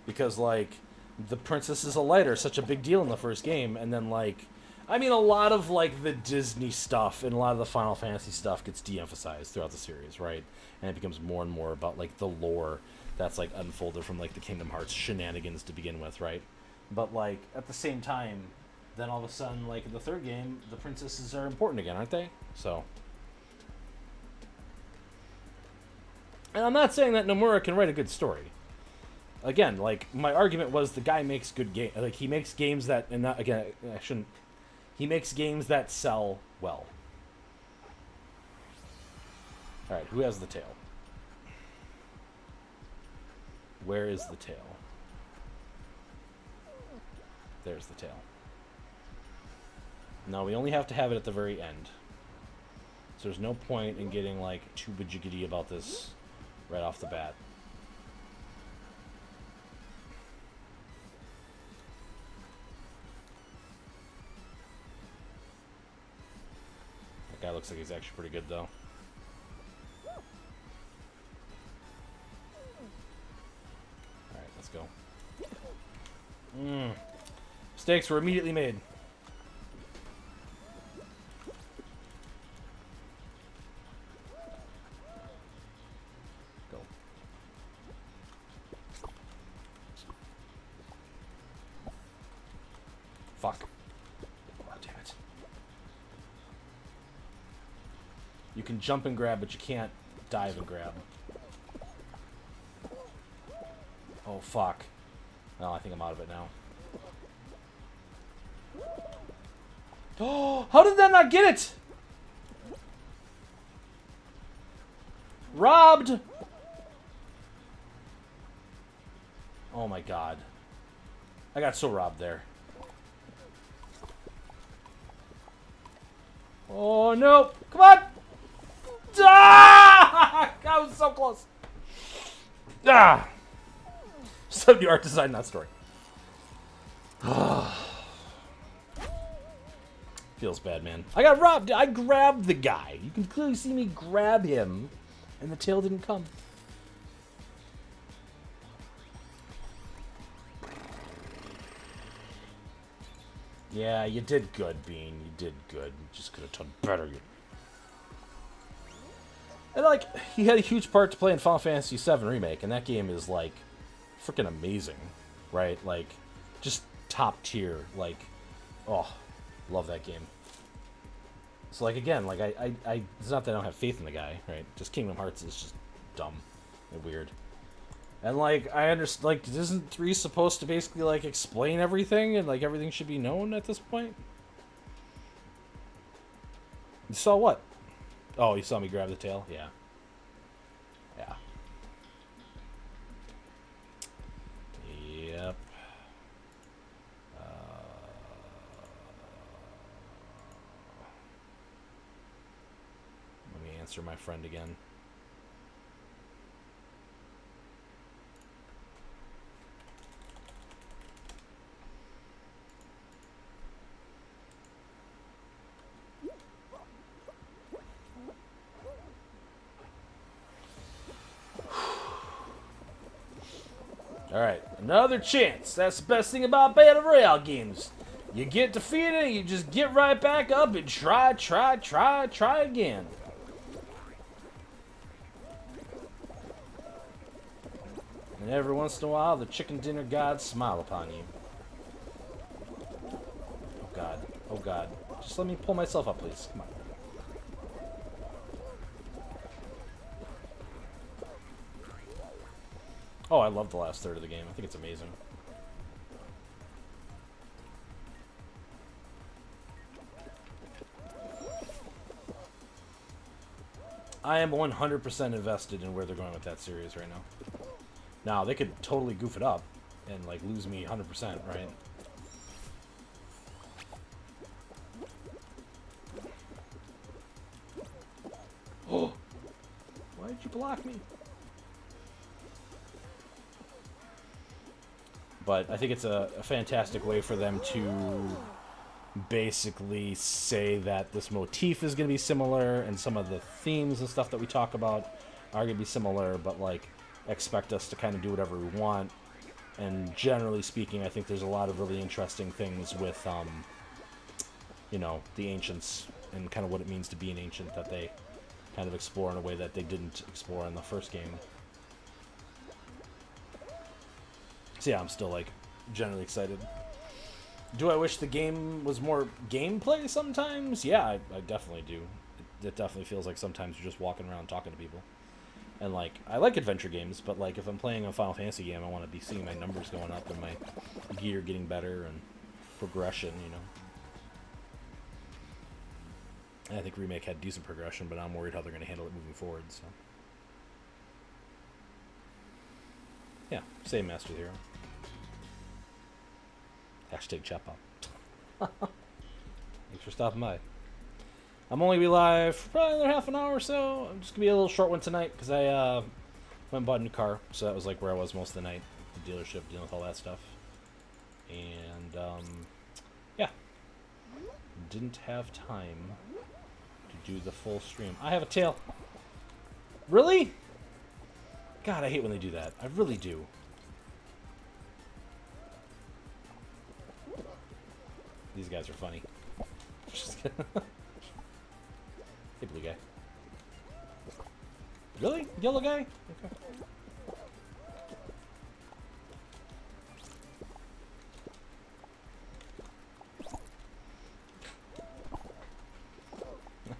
because like the Princesses of Light are such a big deal in the first game, and then like, I mean, a lot of like the Disney stuff and a lot of the Final Fantasy stuff gets de-emphasized throughout the series, right? And it becomes more and more about like the lore that's like unfolded from like the Kingdom Hearts shenanigans to begin with, right? But like at the same time, then all of a sudden, like in the third game, the princesses are important again, aren't they? So. And I'm not saying that Nomura can write a good story. Again, like my argument was the guy makes good game. Like he makes games that, and not again, I shouldn't. He makes games that sell well. All right, who has the tail? Where is the tail? There's the tail. No, we only have to have it at the very end. So there's no point in getting like too bajiggity about this right off the bat. That guy looks like he's actually pretty good though. Alright, let's go. Mistakes were immediately made. Go. Fuck. Oh, damn it. You can jump and grab, but you can't dive and grab. Oh, fuck. Well, I think I'm out of it now. Oh, how did that not get it? Robbed! Oh my god. I got so robbed there. Oh no! Come on! Ah! I was so close. Ah! So the art design, not story. Feels bad, man. I got robbed. I grabbed the guy. You can clearly see me grab him, and the tail didn't come. Yeah, you did good, Bean. You did good. You just could have done better. And, like, he had a huge part to play in Final Fantasy VII Remake, and that game is, like, freaking amazing, right? Like, just top tier. Like, oh, love that game. So, like, again, like, it's not that I don't have faith in the guy, right? Just Kingdom Hearts is just dumb and weird. And, like, I understand, like, isn't 3 supposed to basically, like, explain everything and, like, everything should be known at this point? You saw what? Oh, you saw me grab the tail? Yeah. Yeah. Yep. Let me answer my friend again. Alright, another chance. That's the best thing about Battle Royale games. You get defeated, you just get right back up and try again. And every once in a while, the chicken dinner gods smile upon you. Oh god, oh god. Just let me pull myself up, please. Come on. Oh, I love the last third of the game. I think it's amazing. I am 100% invested in where they're going with that series right now. Now, they could totally goof it up and, like, lose me 100%, right? Oh! Why did you block me? But I think it's a fantastic way for them to basically say that this motif is going to be similar and some of the themes and stuff that we talk about are going to be similar, but like expect us to kind of do whatever we want. And generally speaking, I think there's a lot of really interesting things with, you know, the ancients and kind of what it means to be an ancient that they kind of explore in a way that they didn't explore in the first game. So yeah, I'm still like generally excited. Do I wish the game was more gameplay sometimes? Yeah, I definitely do. It definitely feels like sometimes you're just walking around talking to people. And like, I like adventure games, but like if I'm playing a Final Fantasy game, I want to be seeing my numbers going up and my gear getting better and progression, you know. And I think Remake had decent progression, but I'm worried how they're going to handle it moving forward, so. Yeah, same Master Hero. Hashtag chat pop. Thanks for stopping by. I'm only going to be live for probably another half an hour or so. I'm just going to be a little short one tonight because I went and bought a new car. So that was like where I was most of the night. The dealership, dealing with all that stuff. And, yeah. Didn't have time to do the full stream. I have a tail. Really? God, I hate when they do that. I really do. These guys are funny. Just kidding. Hey, blue guy. Really? Yellow guy? Okay.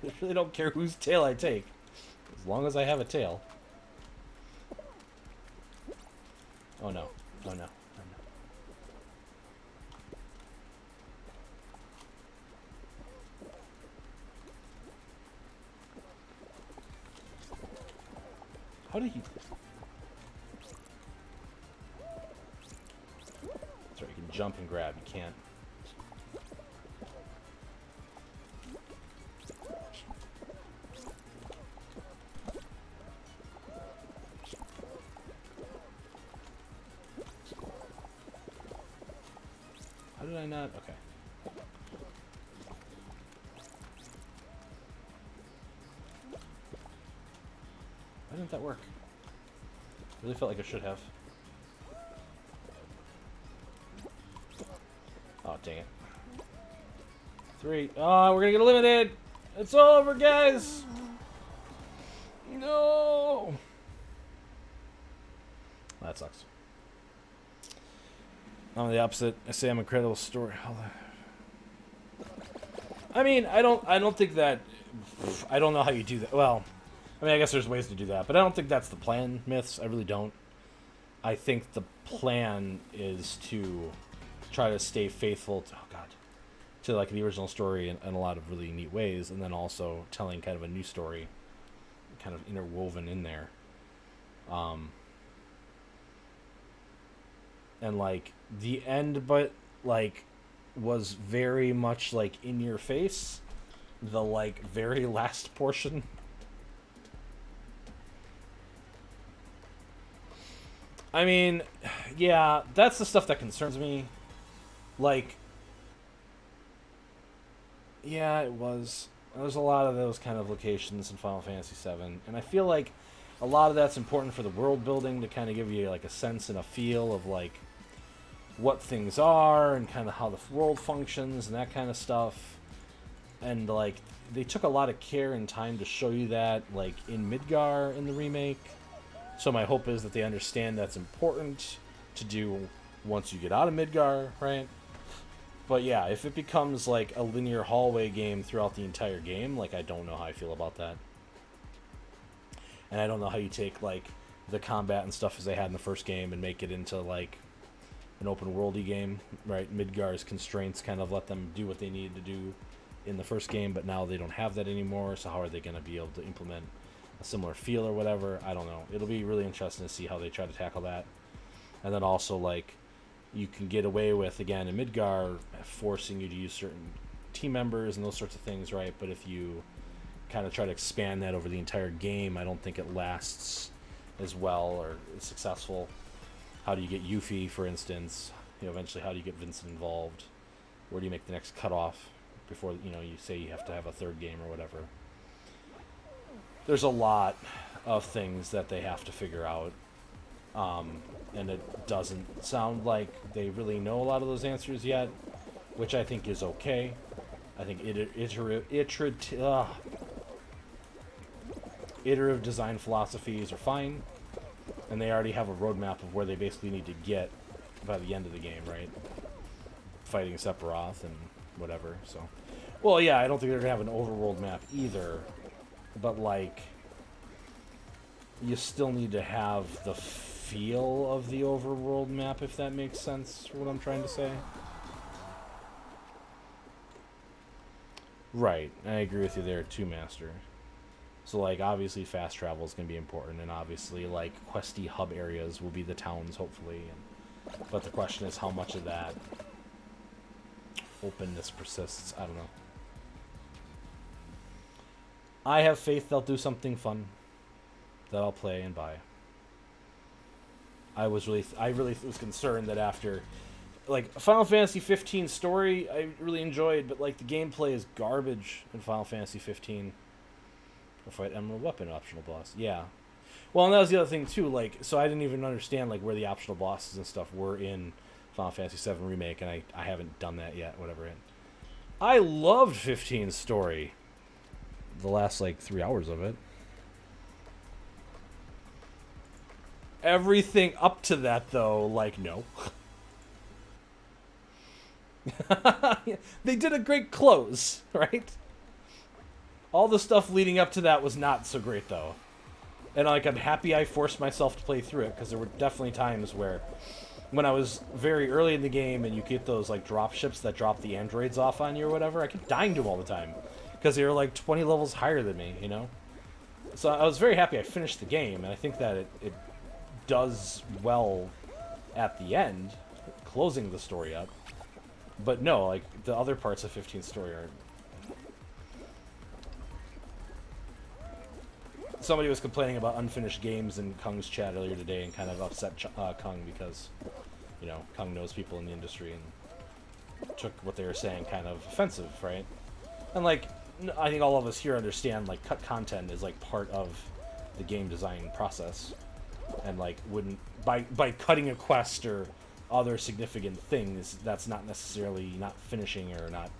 I really don't care whose tail I take. As long as I have a tail. Oh no. Oh no. How did you... That's right, you can jump and grab. You can't... How did I not... Okay. Why didn't that work? I really felt like I should have. Oh, dang it. 3. Oh, we're gonna get eliminated! It's over, guys! No! That sucks. I'm the opposite. I say I'm a credible story. I mean, I don't think that... I don't know how you do that. Well... I mean, I guess there's ways to do that, but I don't think that's the plan, Myths. I really don't. I think the plan is to try to stay faithful to, oh god, to like the original story in a lot of really neat ways, and then also telling kind of a new story, kind of interwoven in there. And like the end, but like was very much like in your face. The like very last portion. I mean, yeah, that's the stuff that concerns me. Like, yeah, it was. There's a lot of those kind of locations in Final Fantasy VII, and I feel like a lot of that's important for the world building to kind of give you like a sense and a feel of like what things are and kind of how the world functions and that kind of stuff. And like they took a lot of care and time to show you that like in Midgar in the remake. So my hope is that they understand that's important to do once you get out of Midgar, right? But yeah, if it becomes like a linear hallway game throughout the entire game, like I don't know how I feel about that. And I don't know how you take like the combat and stuff as they had in the first game and make it into like an open worldy game, right? Midgar's constraints kind of let them do what they needed to do in the first game, but now they don't have that anymore. So how are they going to be able to implement a similar feel or whatever? I don't know. It'll be really interesting to see how they try to tackle that. And then also like you can get away with, again, in Midgar, forcing you to use certain team members and those sorts of things, right? But if you kind of try to expand that over the entire game, I don't think it lasts as well or is successful. How do you get Yuffie, for instance? You know, eventually, how do you get Vincent involved? Where do you make the next cutoff before, you know, you say you have to have a third game or whatever? There's a lot of things that they have to figure out. And it doesn't sound like they really know a lot of those answers yet, which I think is okay. I think iterative design philosophies are fine, and they already have a roadmap of where they basically need to get by the end of the game, right? Fighting Sephiroth and whatever, so... Well, yeah, I don't think they're going to have an overworld map either, but, like, you still need to have the feel of the overworld map, if that makes sense, what I'm trying to say. Right, I agree with you there too, Master. So, like, obviously fast travel is going to be important, and obviously, like, questy hub areas will be the towns, hopefully. But the question is how much of that openness persists. I don't know. I have faith they'll do something fun that I'll play and buy. I really was concerned that after, like, Final Fantasy 15 story, I really enjoyed, but, like, the gameplay is garbage in Final Fantasy 15. Or fight Emerald Weapon optional boss. Yeah. Well, and that was the other thing, too. Like, so I didn't even understand, like, where the optional bosses and stuff were in Final Fantasy 7 Remake, and I haven't done that yet, whatever. I loved 15's story. The last, like, 3 hours of it. Everything up to that, though, like, no. They did a great close, right? All the stuff leading up to that was not so great, though. And, like, I'm happy I forced myself to play through it, because there were definitely times where, when I was very early in the game and you get those, like, drop ships that drop the androids off on you or whatever, I kept dying to them all the time, because they were, like, 20 levels higher than me, you know? So I was very happy I finished the game, and I think that it does well at the end, closing the story up. But no, like, the other parts of 15's story are... Somebody was complaining about unfinished games in Kung's chat earlier today and kind of upset Kung because, you know, Kung knows people in the industry and took what they were saying kind of offensive, right? And, like, I think all of us here understand, like, cut content is, like, part of the game design process. And, like, wouldn't... By cutting a quest or other significant things, that's not necessarily not finishing or not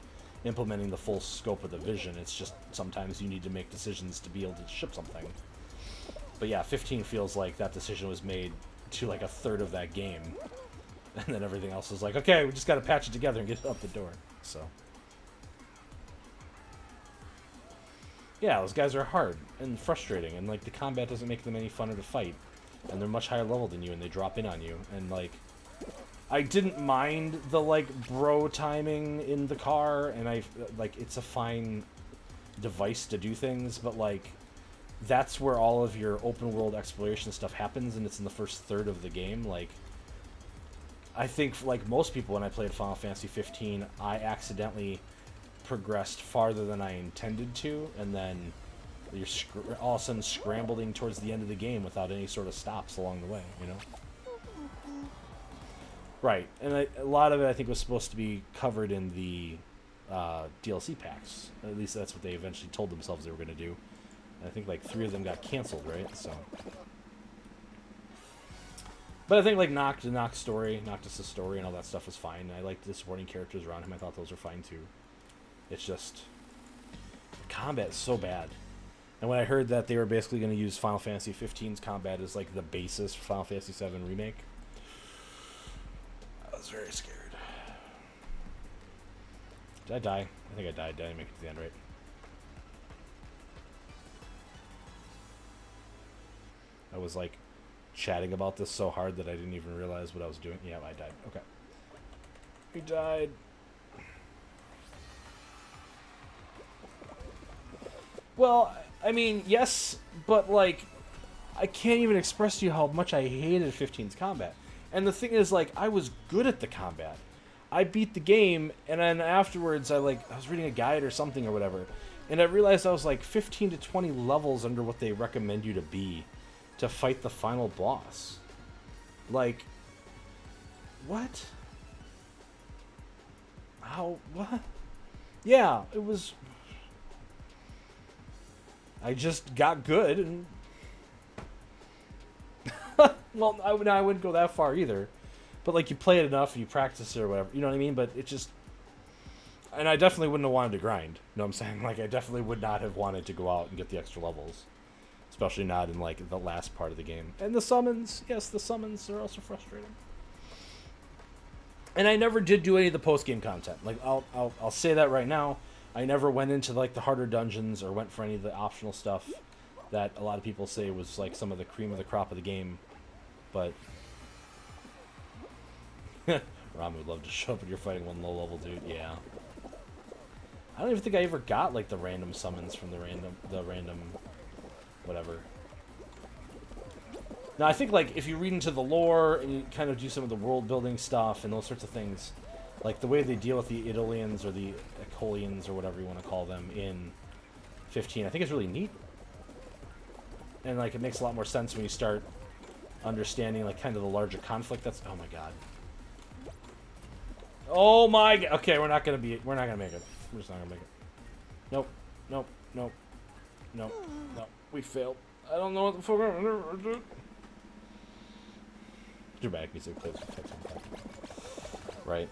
implementing the full scope of the vision. It's just sometimes you need to make decisions to be able to ship something. But yeah, 15 feels like that decision was made to like a third of that game. And then everything else is like, okay, we just got to patch it together and get it out the door. So. Yeah, those guys are hard and frustrating, and like the combat doesn't make them any funner to fight. And they're much higher level than you, and they drop in on you. And like, I didn't mind the, like, bro timing in the car, and like, it's a fine device to do things, but, like, that's where all of your open-world exploration stuff happens, and it's in the first third of the game. Like, I think, like most people, when I played Final Fantasy 15, I accidentally progressed farther than I intended to, and then you're all of a sudden scrambling towards the end of the game without any sort of stops along the way, you know? Right, and a lot of it I think was supposed to be covered in the DLC packs. At least that's what they eventually told themselves they were going to do. I think like 3 of them got canceled, right? So, but I think like Noctis' story, and all that stuff was fine. I liked the supporting characters around him. I thought those were fine too. It's just the combat is so bad. And when I heard that they were basically going to use Final Fantasy 15's combat as like the basis for Final Fantasy 7 Remake, I was very scared. Did I die? I think I died. Did I make it to the end right? I was like chatting about this so hard that I didn't even realize what I was doing. Yeah, I died. Okay. We died. Well, I mean, yes, but like, I can't even express to you how much I hated 15's combat. And the thing is, like, I was good at the combat. I beat the game, and then afterwards, I was reading a guide or something or whatever, and I realized I was like 15 to 20 levels under what they recommend you to be to fight the final boss. Like, what? How? What? Yeah, it was... I just got good, and... well, I wouldn't go that far either. But, like, you play it enough, you practice it or whatever. You know what I mean? But it just... And I definitely wouldn't have wanted to grind. You know what I'm saying? Like, I definitely would not have wanted to go out and get the extra levels. Especially not in, like, the last part of the game. And the summons. Yes, the summons are also frustrating. And I never did do any of the post-game content. Like, I'll say that right now. I never went into, like, the harder dungeons or went for any of the optional stuff that a lot of people say was, like, some of the cream of the crop of the game. But... Ram would love to show up and you're fighting one low-level dude. Yeah. I don't even think I ever got, like, the random summons from the random... whatever. Now, I think, like, if you read into the lore and you kind of do some of the world-building stuff and those sorts of things, like, the way they deal with the Idolians or the Ecolians or whatever you want to call them in 15, I think is really neat. And, like, it makes a lot more sense when you start understanding, like, kind of the larger conflict that's... Oh, my God. Oh, my God. Okay, we're not going to make it. We're just not going to make it. Nope. Nope. Nope. Nope. No. We failed. I don't know what the fuck I'm going to do. Dramatic music plays with text on top. Right.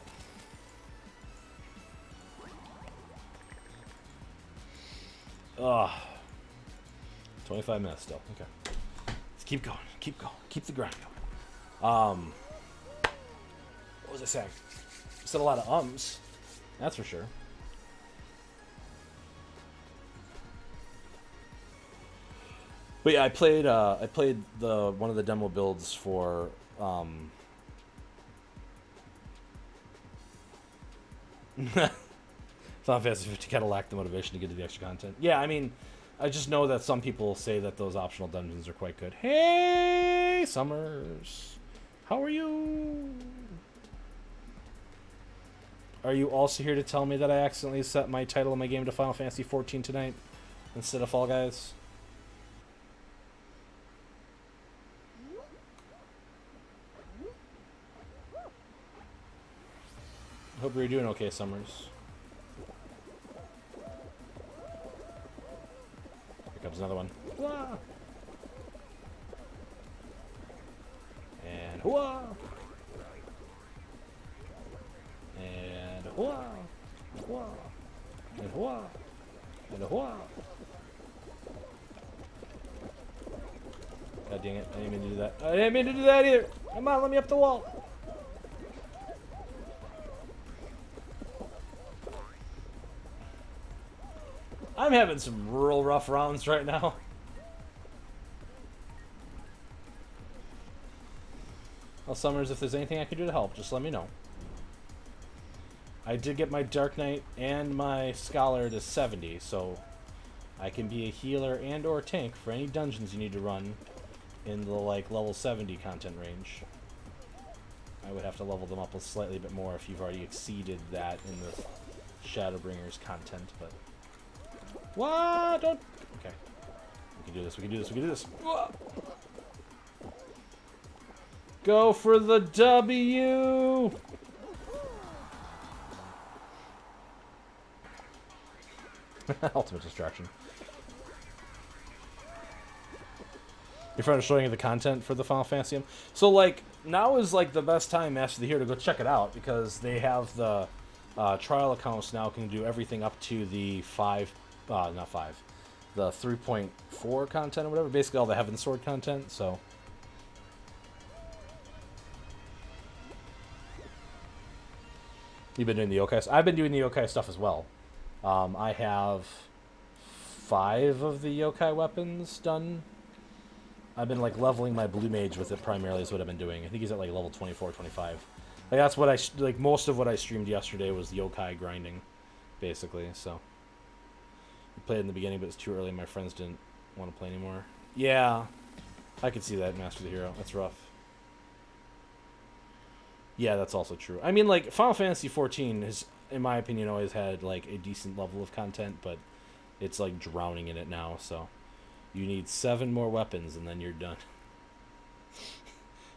Ugh. 25 minutes still. Okay. Let's keep going. Keep going. Keep the grind going. What was I saying? I said a lot of ums. That's for sure. But yeah, I played the one of the demo builds for Final Fantasy 50 kind of lacked the motivation to get to the extra content. Yeah, I mean, I just know that some people say that those optional dungeons are quite good. Hey, Summers, how are you? Are you also here to tell me that I accidentally set my title of my game to Final Fantasy 14 tonight instead of Fall Guys? Hope you're doing okay, Summers. Here comes another one. Hooah! And hooah! And hooah! And hooah! And hooah! And hooah! God dang it, I didn't mean to do that. I didn't mean to do that either! Come on, let me up the wall! I'm having some real rough rounds right now. Well, Summers, if there's anything I can do to help, just let me know. I did get my Dark Knight and my Scholar to 70, so I can be a healer and or tank for any dungeons you need to run in the, like, level 70 content range. I would have to level them up a slightly bit more if you've already exceeded that in the Shadowbringers content, but... What? Don't... Okay. We can do this, we can do this, we can do this. Go for the W! Ultimate distraction. Your friend is showing you the content for the Final Fantasy. So, like, now is, like, the best time, Master of the Year, to go check it out, because they have the trial accounts now can do everything up to the the 3.4 content or whatever. Basically, all the Heaven Sword content, so... You've been doing the yokai. I've been doing the yokai stuff as well. I have 5 of the yokai weapons done. I've been like leveling my blue mage with it primarily is what I've been doing. I think he's at like level 24, 25. Like that's what like most of what I streamed yesterday was yokai grinding, basically. So I played in the beginning, but it's too early. My friends didn't want to play anymore. Yeah, I could see that, Master of the Hero. That's rough. Yeah, that's also true. I mean, like, Final Fantasy XIV has, in my opinion, always had, like, a decent level of content, but it's, like, drowning in it now, so you need 7 more weapons, and then you're done.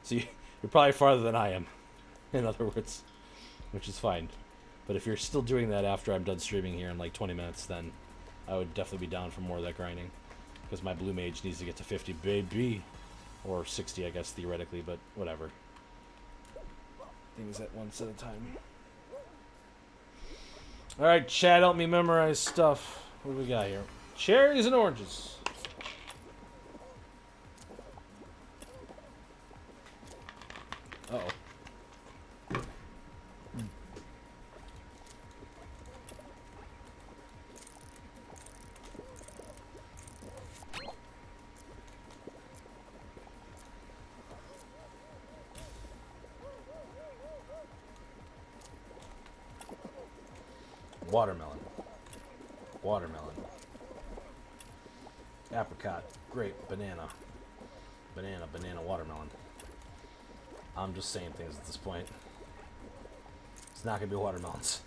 So you're probably farther than I am, in other words, which is fine. But if you're still doing that after I'm done streaming here in, like, 20 minutes, then I would definitely be down for more of that grinding, because my blue mage needs to get to 50, baby. Or 60, I guess, theoretically, but whatever. Things at once at a time. Alright, chat, help me memorize stuff. What do we got here? Cherries and oranges. Uh-oh. Watermelon. Watermelon. Apricot. Grape. Banana. Banana. Banana. Watermelon. I'm just saying things at this point. It's not going to be watermelons.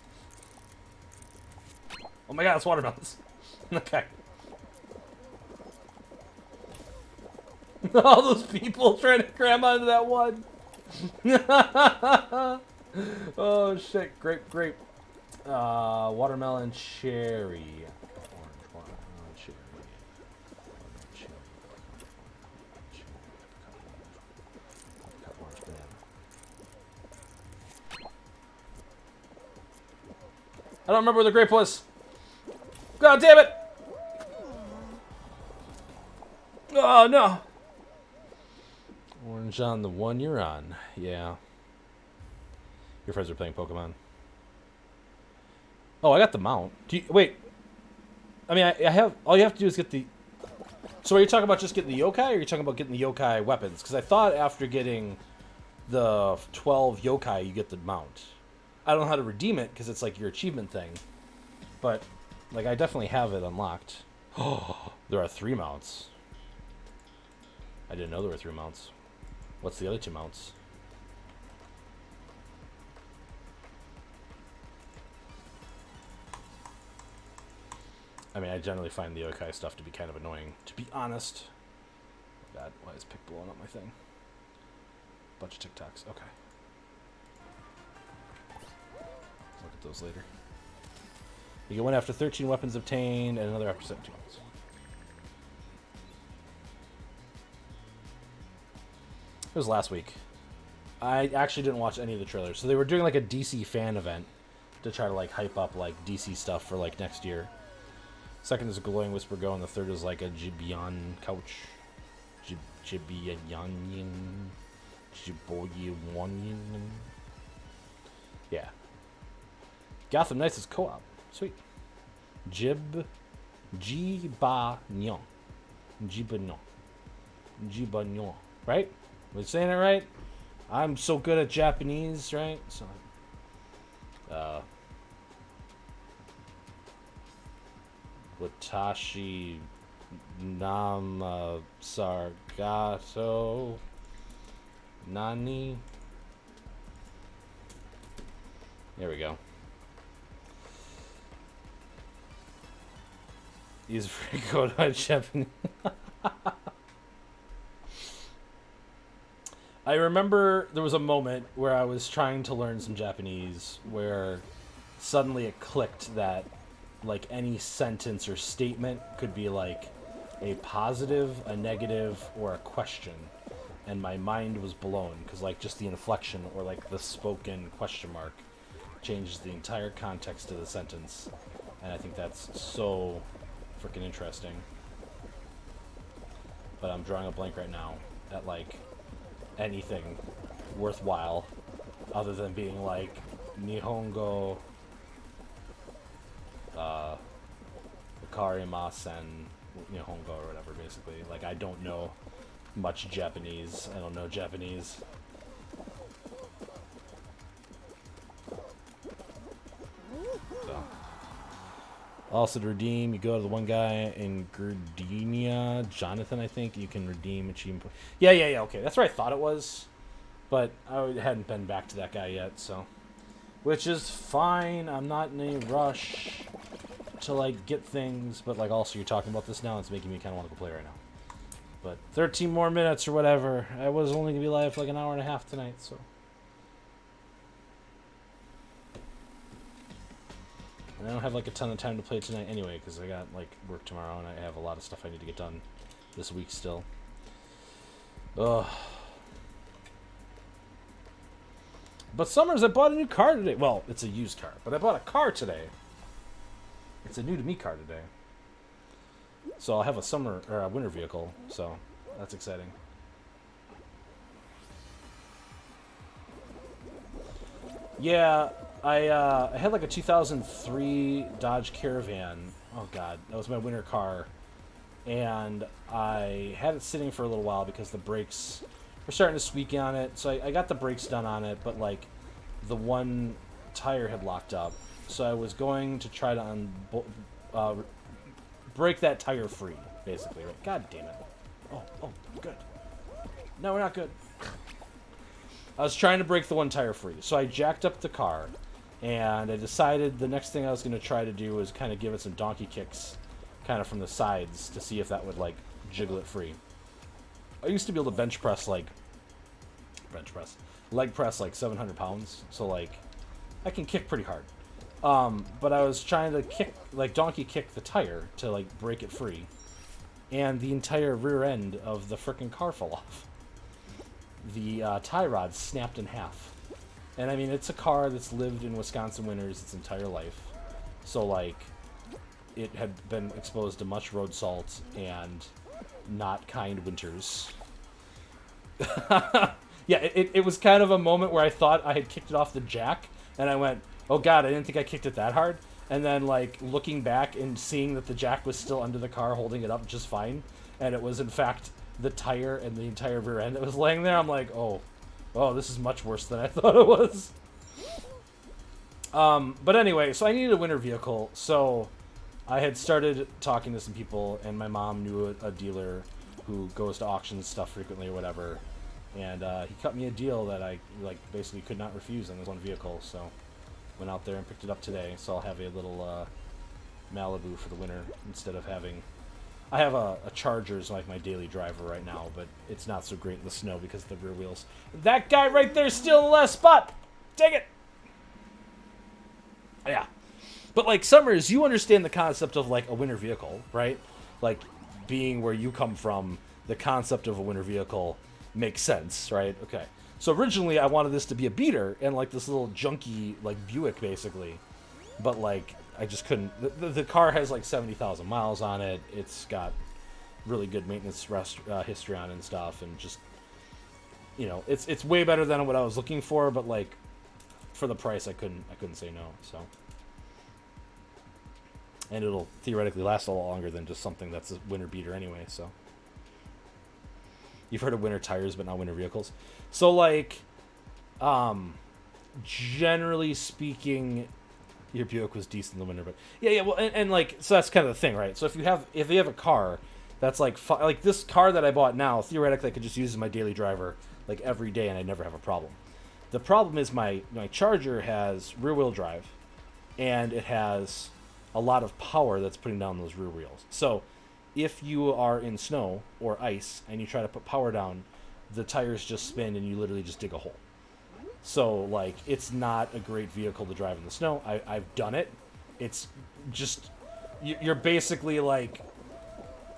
Oh my god, it's watermelons. Okay. All those people trying to cram onto that one. Oh shit. Grape. Grape. Watermelon, cherry. Orange, watermelon, cherry. Watermelon, cherry. Apricot, orange, banana. I don't remember where the grape was. God damn it! Oh no! Orange on the one you're on. Yeah. Your friends are playing Pokemon. Oh, I got the mount. Wait. I mean, I have... All you have to do is get the... So are you talking about just getting the yokai, or are you talking about getting the yokai weapons? Because I thought after getting the 12 yokai, you get the mount. I don't know how to redeem it, because it's like your achievement thing. But, like, I definitely have it unlocked. Oh, there are 3 mounts. I didn't know there were 3 mounts. What's the other 2 mounts? I mean, I generally find the yokai stuff to be kind of annoying, to be honest. Oh god, why is Pick blowing up my thing? Bunch of TikToks, okay. Look at those later. You get 1 after 13 weapons obtained, and another after 17 weapons. It was last week. I actually didn't watch any of the trailers. So they were doing like a DC fan event to try to like hype up like DC stuff for like next year. Second is a Glowing Whisper Go, and the third is like a Jibion couch. Jibiyan. Jiboyewanian. Yeah. Gotham Knights is co-op. Sweet. Jibanyon. Jibanyon. Jibanyon. Right? Was I saying it right? I'm so good at Japanese, right? So, Watashi Nama Sargato Nani. There we go. He's very good at Japanese. I remember there was a moment where I was trying to learn some Japanese where suddenly it clicked that like any sentence or statement could be like a positive, a negative, or a question. And my mind was blown because, like, just the inflection or, like, the spoken question mark changes the entire context of the sentence. And I think that's so freaking interesting. But I'm drawing a blank right now at, like, anything worthwhile other than being, like, Nihongo, Karimasen Nihongo or whatever, basically. Like, I don't know much Japanese. I don't know Japanese. So. Also, to redeem, you go to the one guy in Gardenia, Jonathan, I think. You can redeem achievement. Yeah, okay. That's where I thought it was. But I hadn't been back to that guy yet, so. Which is fine. I'm not in any rush to, like, get things. But, like, also, you're talking about this now. It's making me kind of want to go play right now. But 13 more minutes or whatever. I was only going to be live for, like, an hour and a half tonight, so. And I don't have, like, a ton of time to play tonight anyway, because I got, like, work tomorrow, and I have a lot of stuff I need to get done this week still. Ugh. But Summers, I bought a new car today. Well, it's a used car, but I bought a car today. It's a new-to-me car today. So I'll have a summer, or a winter vehicle, so that's exciting. Yeah, I had like a 2003 Dodge Caravan. Oh god, that was my winter car. And I had it sitting for a little while because the brakes were starting to squeak on it. So I got the brakes done on it, but like the one tire had locked up. So I was going to try to break that tire free, basically. Right? God damn it. Oh, good. No, we're not good. I was trying to break the one tire free. So I jacked up the car, and I decided the next thing I was going to try to do was kind of give it some donkey kicks kind of from the sides to see if that would, like, jiggle it free. I used to be able to leg press, like, 700 pounds. So, like, I can kick pretty hard. But I was trying to kick, like, donkey kick the tire to, like, break it free. And the entire rear end of the frickin' car fell off. The tie rod snapped in half. And I mean, it's a car that's lived in Wisconsin winters its entire life. So, like, it had been exposed to much road salt and not kind winters. Yeah, it was kind of a moment where I thought I had kicked it off the jack, and I went, oh god, I didn't think I kicked it that hard. And then, like, looking back and seeing that the jack was still under the car holding it up just fine, and it was, in fact, the tire and the entire rear end that was laying there, I'm like, oh, this is much worse than I thought it was. But anyway, so I needed a winter vehicle, so I had started talking to some people, and my mom knew a dealer who goes to auctions stuff frequently or whatever, and he cut me a deal that I, like, basically could not refuse on this one vehicle, so went out there and picked it up today, so I'll have a little Malibu for the winter instead of having... I have a Charger as, like, my daily driver right now, but it's not so great in the snow because of the rear wheels. That guy right there is still in the last spot! Take it! Yeah. But, like, Summers, you understand the concept of, like, a winter vehicle, right? Like, being where you come from, the concept of a winter vehicle makes sense, right? Okay. So originally I wanted this to be a beater and, like, this little junky, like, Buick, basically. But, like, I just couldn't... The car has, like, 70,000 miles on it. It's got really good maintenance history on it and stuff. And just, you know, it's way better than what I was looking for. But, like, for the price, I couldn't say no, so... And it'll theoretically last a lot longer than just something that's a winter beater anyway, so. You've heard of winter tires, but not winter vehicles. So, like, generally speaking, your Buick was decent in the winter, but yeah, well, and like, so that's kind of the thing, right? So if you have a car that's like this car that I bought now, theoretically I could just use as my daily driver, like, every day, and I'd never have a problem. The problem is my Charger has rear wheel drive, and it has a lot of power that's putting down those rear wheels. So if you are in snow or ice and you try to put power down, the tires just spin and you literally just dig a hole. So, like, it's not a great vehicle to drive in the snow. I've done it. It's just, you're basically, like,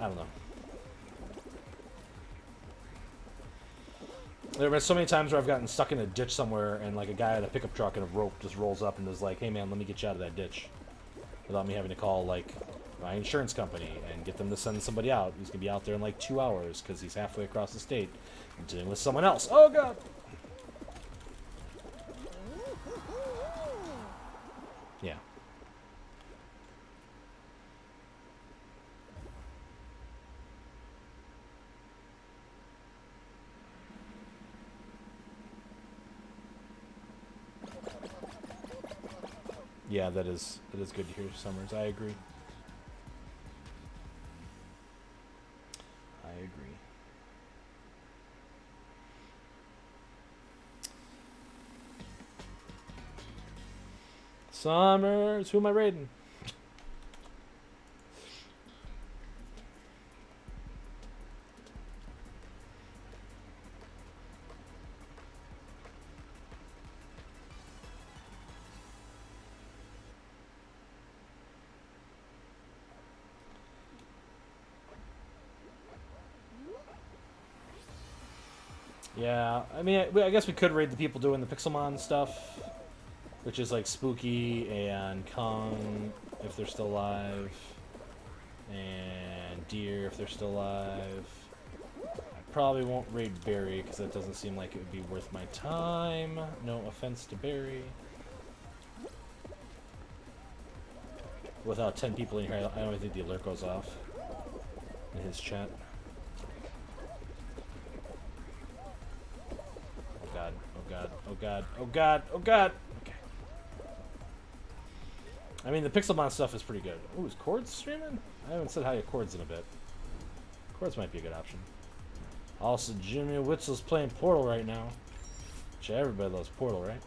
I don't know. There have been so many times where I've gotten stuck in a ditch somewhere and like a guy in a pickup truck and a rope just rolls up and is like, hey man, let me get you out of that ditch. Without me having to call like my insurance company and get them to send somebody out. He's going to be out there in like 2 hours because he's halfway across the state and dealing with someone else. Oh god! Yeah. Yeah, that is good to hear, Summers. I agree. I agree. Summers, who am I raiding? Yeah, I mean, I guess we could raid the people doing the Pixelmon stuff, which is like Spooky and Kong if they're still alive, and Deer if they're still alive. I probably won't raid Barry because that doesn't seem like it would be worth my time. No offense to Barry. Without 10 people in here, I don't think the alert goes off in his chat. Oh god, oh god, oh god, oh god, oh god! Okay. I mean, the Pixelmon stuff is pretty good. Ooh, is Cords streaming? I haven't said hi to Cords in a bit. Cords might be a good option. Also, Jimmy Witzel's playing Portal right now. Which everybody loves Portal, right?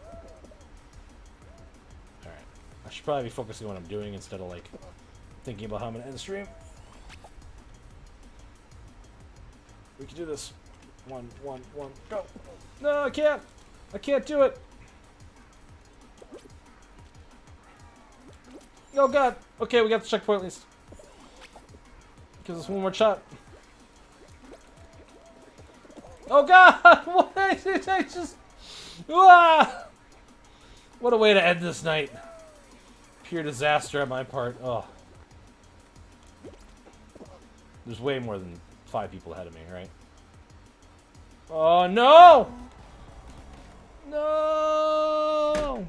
Alright. I should probably be focusing on what I'm doing instead of, like, thinking about how I'm going to end the stream. We can do this. One, go! No, I can't! I can't do it! Oh god! Okay, we got the checkpoint at least. Gives us one more shot. Oh god! What? I just... Ah! What a way to end this night. Pure disaster on my part. Oh. There's way more than 5 people ahead of me, right? Oh no! No!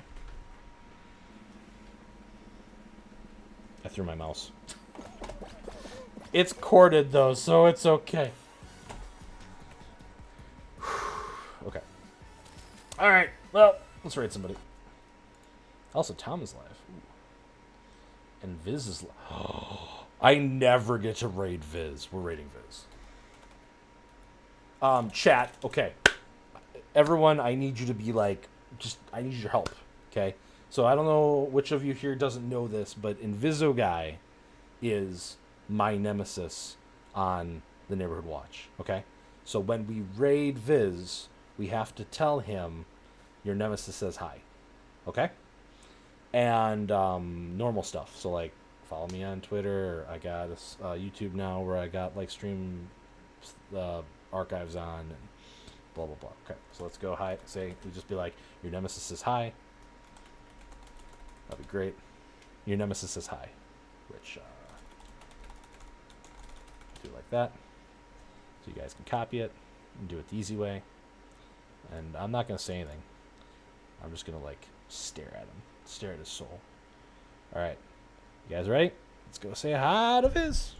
I threw my mouse. It's corded though, so it's okay. Okay. Alright, well, let's raid somebody. Also, Tom is live. Ooh. And Viz is live. Oh, I never get to raid Viz. We're raiding Viz. Chat, okay. Everyone, I need you to be like, I need your help, okay? So I don't know which of you here doesn't know this, but Inviso Guy is my nemesis on the Neighborhood Watch, okay? So when we raid Viz, we have to tell him your nemesis says hi, okay? And normal stuff. So like, follow me on Twitter. I got a YouTube now where I got like stream archives on and blah blah blah. Okay, so let's go hi. Say we just be like, your nemesis says hi. That'd be great. Your nemesis says hi, which do it like that, so you guys can copy it and do it the easy way. And I'm not gonna say anything. I'm just gonna like stare at him, stare at his soul. All right, you guys ready? Let's go say hi to Viz.